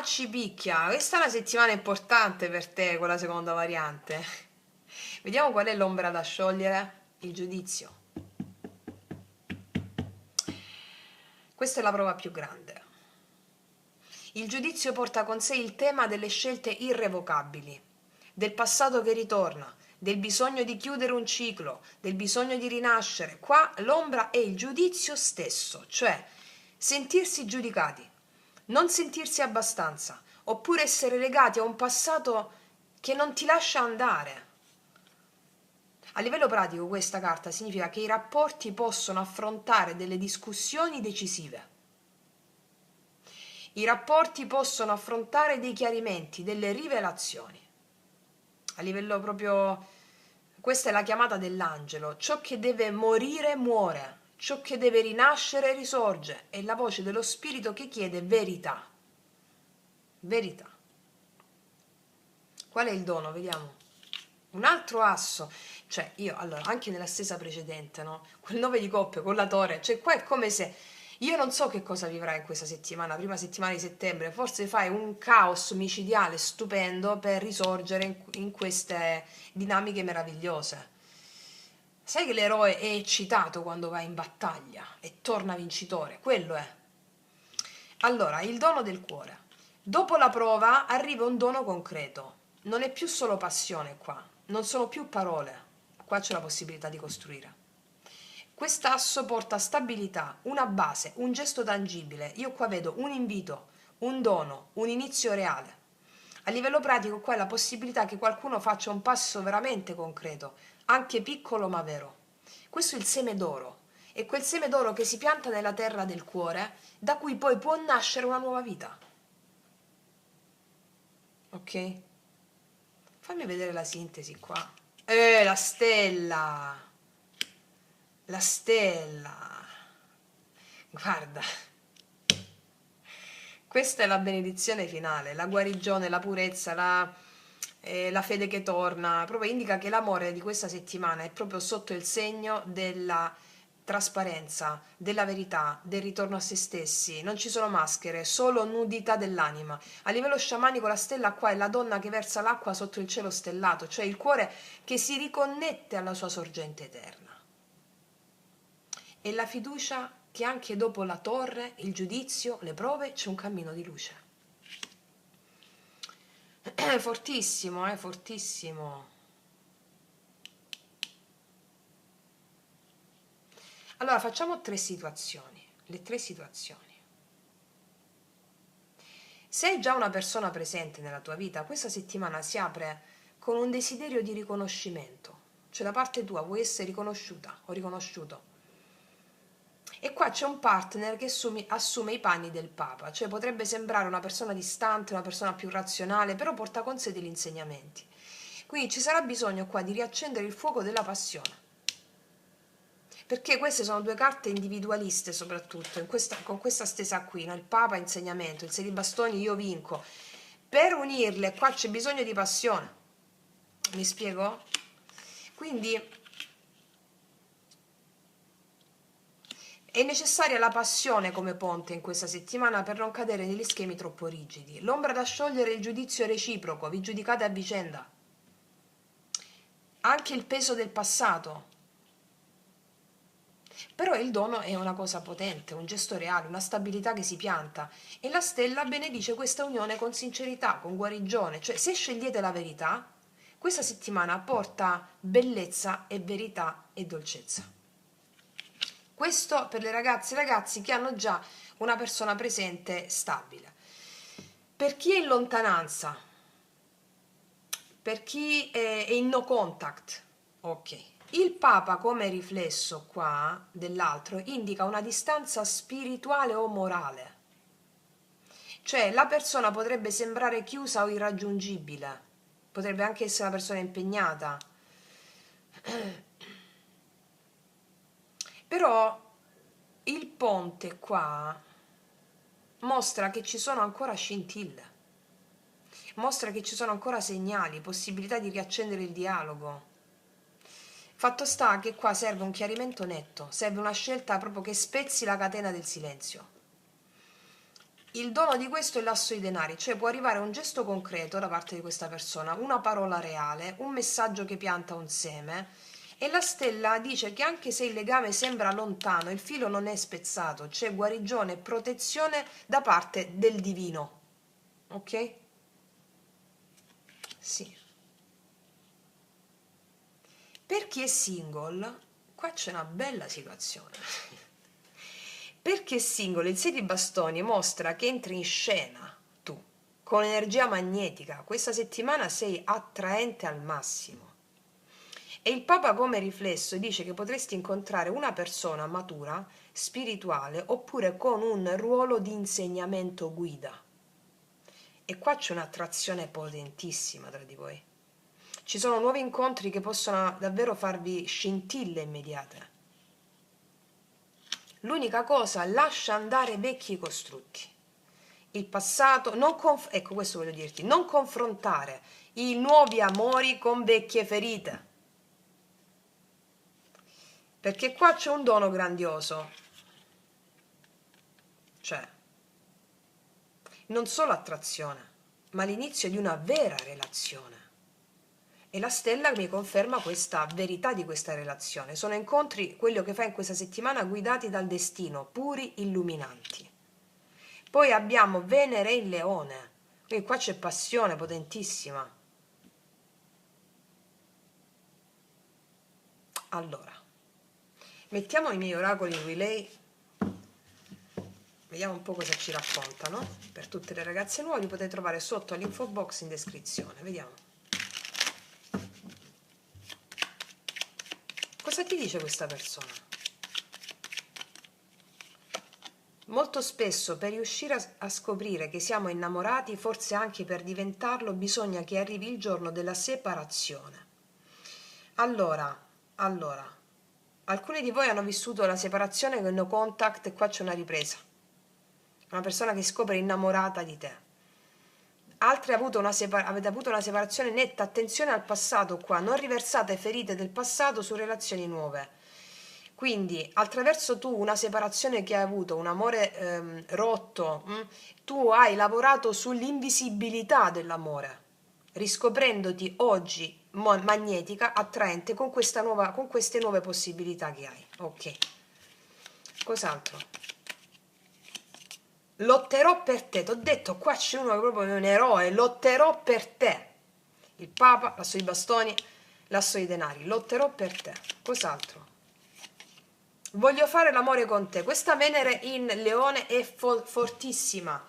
Ci picchia, questa è una settimana importante per te con la seconda variante. Vediamo qual è l'ombra da sciogliere, il giudizio. Questa è la prova più grande. Il giudizio porta con sé il tema delle scelte irrevocabili, del passato che ritorna, del bisogno di chiudere un ciclo, del bisogno di rinascere. Qua l'ombra è il giudizio stesso, cioè sentirsi giudicati, non sentirsi abbastanza, oppure essere legati a un passato che non ti lascia andare. A livello pratico questa carta significa che i rapporti possono affrontare delle discussioni decisive. I rapporti possono affrontare dei chiarimenti, delle rivelazioni. A livello proprio, questa è la chiamata dell'angelo. Ciò che deve morire muore, ciò che deve rinascere risorge. È la voce dello spirito che chiede verità. Verità. Qual è il dono? Vediamo. Un altro asso. Cioè io, allora, anche nella stessa precedente, no? Quel 9 di coppe con la torre, cioè qua è come se io non so che cosa vivrai in questa settimana, prima settimana di settembre, forse fai un caos micidiale stupendo per risorgere in queste dinamiche meravigliose. Sai che l'eroe è eccitato quando va in battaglia e torna vincitore, quello è. Allora, il dono del cuore. Dopo la prova arriva un dono concreto. Non è più solo passione qua, non sono più parole. Qua c'è la possibilità di costruire. Quest'asso porta stabilità, una base, un gesto tangibile. Io qua vedo un invito, un dono, un inizio reale. A livello pratico qua è la possibilità che qualcuno faccia un passo veramente concreto, anche piccolo ma vero. Questo è il seme d'oro. È quel seme d'oro che si pianta nella terra del cuore, da cui poi può nascere una nuova vita. Ok? Fammi vedere la sintesi qua. La stella! La stella! Guarda, questa è la benedizione finale, la guarigione, la purezza, la fede che torna, proprio indica che l'amore di questa settimana è proprio sotto il segno della trasparenza, della verità, del ritorno a se stessi. Non ci sono maschere, solo nudità dell'anima. A livello sciamanico la stella qua è la donna che versa l'acqua sotto il cielo stellato, cioè il cuore che si riconnette alla sua sorgente eterna. E la fiducia che anche dopo la torre, il giudizio, le prove, c'è un cammino di luce. Fortissimo, fortissimo. Allora, facciamo tre situazioni, le tre situazioni. Se hai già una persona presente nella tua vita, questa settimana si apre con un desiderio di riconoscimento, cioè da parte tua vuoi essere riconosciuta o riconosciuto. E qua c'è un partner che assume i panni del Papa, cioè potrebbe sembrare una persona distante, una persona più razionale, però porta con sé degli insegnamenti. Quindi ci sarà bisogno qua di riaccendere il fuoco della passione. Perché queste sono due carte individualiste soprattutto, con questa stesa qui, no? Il Papa insegnamento, il 6 di bastoni io vinco. Per unirle qua c'è bisogno di passione. Mi spiego? Quindi è necessaria la passione come ponte in questa settimana per non cadere negli schemi troppo rigidi. L'ombra da sciogliere è il giudizio reciproco, vi giudicate a vicenda. Anche il peso del passato. Però il dono è una cosa potente, un gesto reale, una stabilità che si pianta. E la stella benedice questa unione con sincerità, con guarigione. Cioè, se scegliete la verità, questa settimana porta bellezza e verità e dolcezza. Questo per le ragazze e i ragazzi che hanno già una persona presente stabile. Per chi è in lontananza, per chi è in no contact, ok. Il Papa come riflesso qua dell'altro indica una distanza spirituale o morale. Cioè la persona potrebbe sembrare chiusa o irraggiungibile, potrebbe anche essere una persona impegnata. Però il ponte qua mostra che ci sono ancora scintille, mostra che ci sono ancora segnali, possibilità di riaccendere il dialogo. Fatto sta che qua serve un chiarimento netto, serve una scelta proprio che spezzi la catena del silenzio. Il dono di questo è l'asso di denari, cioè può arrivare un gesto concreto da parte di questa persona, una parola reale, un messaggio che pianta un seme, e la stella dice che anche se il legame sembra lontano, il filo non è spezzato, c'è guarigione e protezione da parte del divino. Ok? Sì. Per chi è single, qua c'è una bella situazione. Per chi è single, il 6 di bastoni mostra che entri in scena tu, con energia magnetica. Questa settimana sei attraente al massimo. E il Papa come riflesso dice che potresti incontrare una persona matura, spirituale, oppure con un ruolo di insegnamento guida. E qua c'è un'attrazione potentissima tra di voi. Ci sono nuovi incontri che possono davvero farvi scintille immediate. L'unica cosa, lascia andare vecchi costrutti. Il passato, ecco questo voglio dirti, non confrontare i nuovi amori con vecchie ferite. Perché qua c'è un dono grandioso. Cioè, non solo attrazione, ma l'inizio di una vera relazione. E la stella mi conferma questa verità di questa relazione. Sono incontri, quello che fa in questa settimana, guidati dal destino, puri, illuminanti. Poi abbiamo Venere in Leone, quindi qua c'è passione potentissima. Allora, mettiamo i miei oracoli in relay, vediamo un po' cosa ci raccontano. Per tutte le ragazze nuove li potete trovare sotto all'info box in descrizione, vediamo. Cosa ti dice questa persona? Molto spesso per riuscire a scoprire che siamo innamorati, forse anche per diventarlo, bisogna che arrivi il giorno della separazione. Allora, alcuni di voi hanno vissuto la separazione con no contact e qua c'è una ripresa. Una persona che scopre innamorata di te. Altri avete avuto una separazione netta, attenzione al passato qua, non riversate ferite del passato su relazioni nuove. Quindi attraverso tu una separazione che hai avuto, un amore rotto, tu hai lavorato sull'invisibilità dell'amore, riscoprendoti oggi magnetica, attraente con con queste nuove possibilità che hai. Ok. Cos'altro? Lotterò per te, ti ho detto, qua c'è uno che proprio è un eroe, lotterò per te. Il Papa, l'asso di bastoni, l'asso di denari, lotterò per te. Cos'altro? Voglio fare l'amore con te. Questa Venere in Leone è fortissima.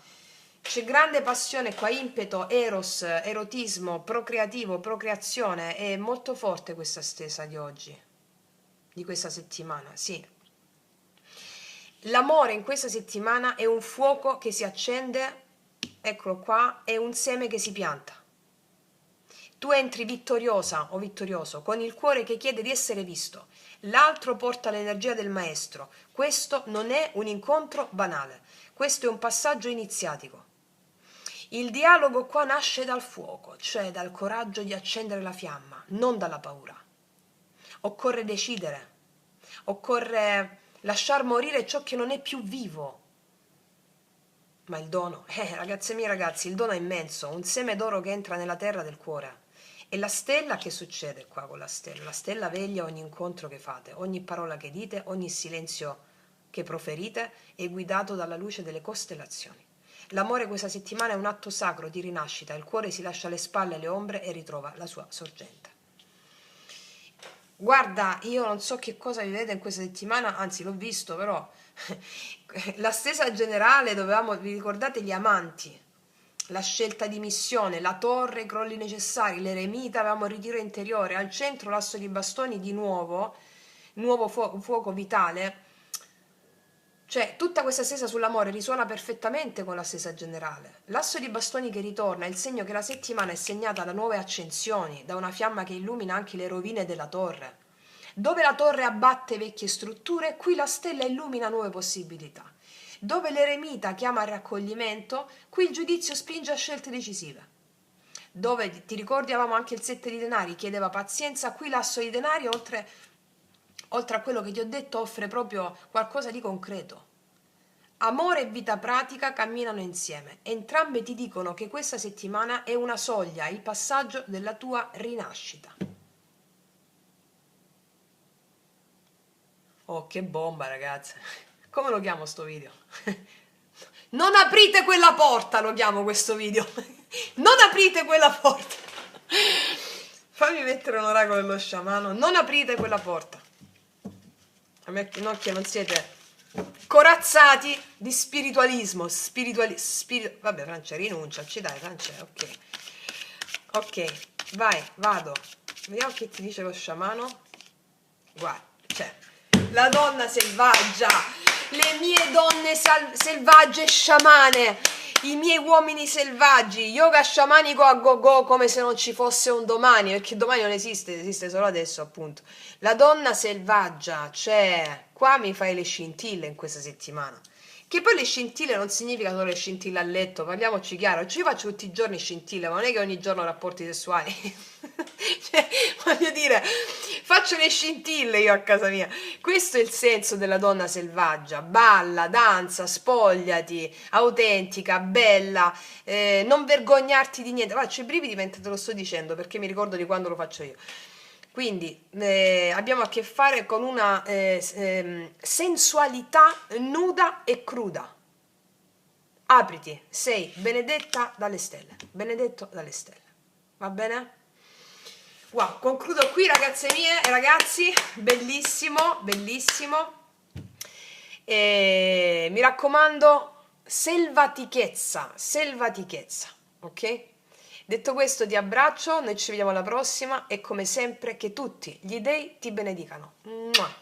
C'è grande passione qua, impeto, eros, erotismo, procreativo, procreazione. È molto forte questa stesa di oggi, di questa settimana, sì. L'amore in questa settimana è un fuoco che si accende, eccolo qua, è un seme che si pianta. Tu entri vittoriosa o vittorioso con il cuore che chiede di essere visto. L'altro porta l'energia del maestro. Questo non è un incontro banale, questo è un passaggio iniziatico. Il dialogo qua nasce dal fuoco, cioè dal coraggio di accendere la fiamma, non dalla paura. Occorre decidere, occorre lasciar morire ciò che non è più vivo. Ma il dono, ragazze mie ragazzi, il dono è immenso, un seme d'oro che entra nella terra del cuore. E la stella, che succede qua con la stella? La stella veglia ogni incontro che fate, ogni parola che dite, ogni silenzio che proferite è guidato dalla luce delle costellazioni. L'amore questa settimana è un atto sacro di rinascita, il cuore si lascia alle spalle le ombre e ritrova la sua sorgente. Guarda, io non so che cosa vi vedete in questa settimana, anzi l'ho visto, però la stesa generale dovevamo, vi ricordate gli amanti, la scelta di missione, la torre, i crolli necessari, l'eremita, avevamo il ritiro interiore, al centro l'asso di bastoni di nuovo fuoco vitale, cioè tutta questa stesa sull'amore risuona perfettamente con la stesa generale. L'asso di bastoni che ritorna è il segno che la settimana è segnata da nuove accensioni, da una fiamma che illumina anche le rovine della torre. Dove la torre abbatte vecchie strutture, qui la stella illumina nuove possibilità. Dove l'eremita chiama al raccoglimento, qui il giudizio spinge a scelte decisive. Dove, ti ricordi, avevamo anche il 7 di denari, chiedeva pazienza, qui l'asso di denari, oltre a quello che ti ho detto, offre proprio qualcosa di concreto. Amore e vita pratica camminano insieme. Entrambe ti dicono che questa settimana è una soglia, il passaggio della tua rinascita. Oh, che bomba, ragazze. Come lo chiamo sto video? Non aprite quella porta, lo chiamo questo video. Non aprite quella porta. Fammi mettere un oracolo dello sciamano. Non aprite quella porta. A me no, che non siete corazzati di spiritualismo. Vabbè, Francia, rinunciaci, dai, Francia, ok. Ok, vai, vado. Vediamo che ti dice lo sciamano. Guarda, cioè, la donna selvaggia, le mie donne selvagge sciamane, i miei uomini selvaggi, yoga sciamanico a go go, come se non ci fosse un domani, perché domani non esiste, esiste solo adesso, appunto. La donna selvaggia, cioè, qua mi fai le scintille in questa settimana. Che poi le scintille non significa solo le scintille a letto, parliamoci chiaro, cioè io faccio tutti i giorni scintille, ma non è che ogni giorno ho rapporti sessuali. Cioè, voglio dire, faccio le scintille io a casa mia. Questo è il senso della donna selvaggia: balla, danza, spogliati, autentica, bella, non vergognarti di niente. Faccio i brividi mentre te lo sto dicendo, perché mi ricordo di quando lo faccio io. Quindi abbiamo a che fare con una sensualità nuda e cruda. Apriti, sei benedetta dalle stelle, benedetto dalle stelle. Va bene? Wow, concludo qui, ragazze mie e ragazzi, bellissimo, bellissimo. E mi raccomando, selvatichezza, selvatichezza, ok? Detto questo, ti abbraccio, noi ci vediamo alla prossima e come sempre che tutti gli dei ti benedicano. Mua.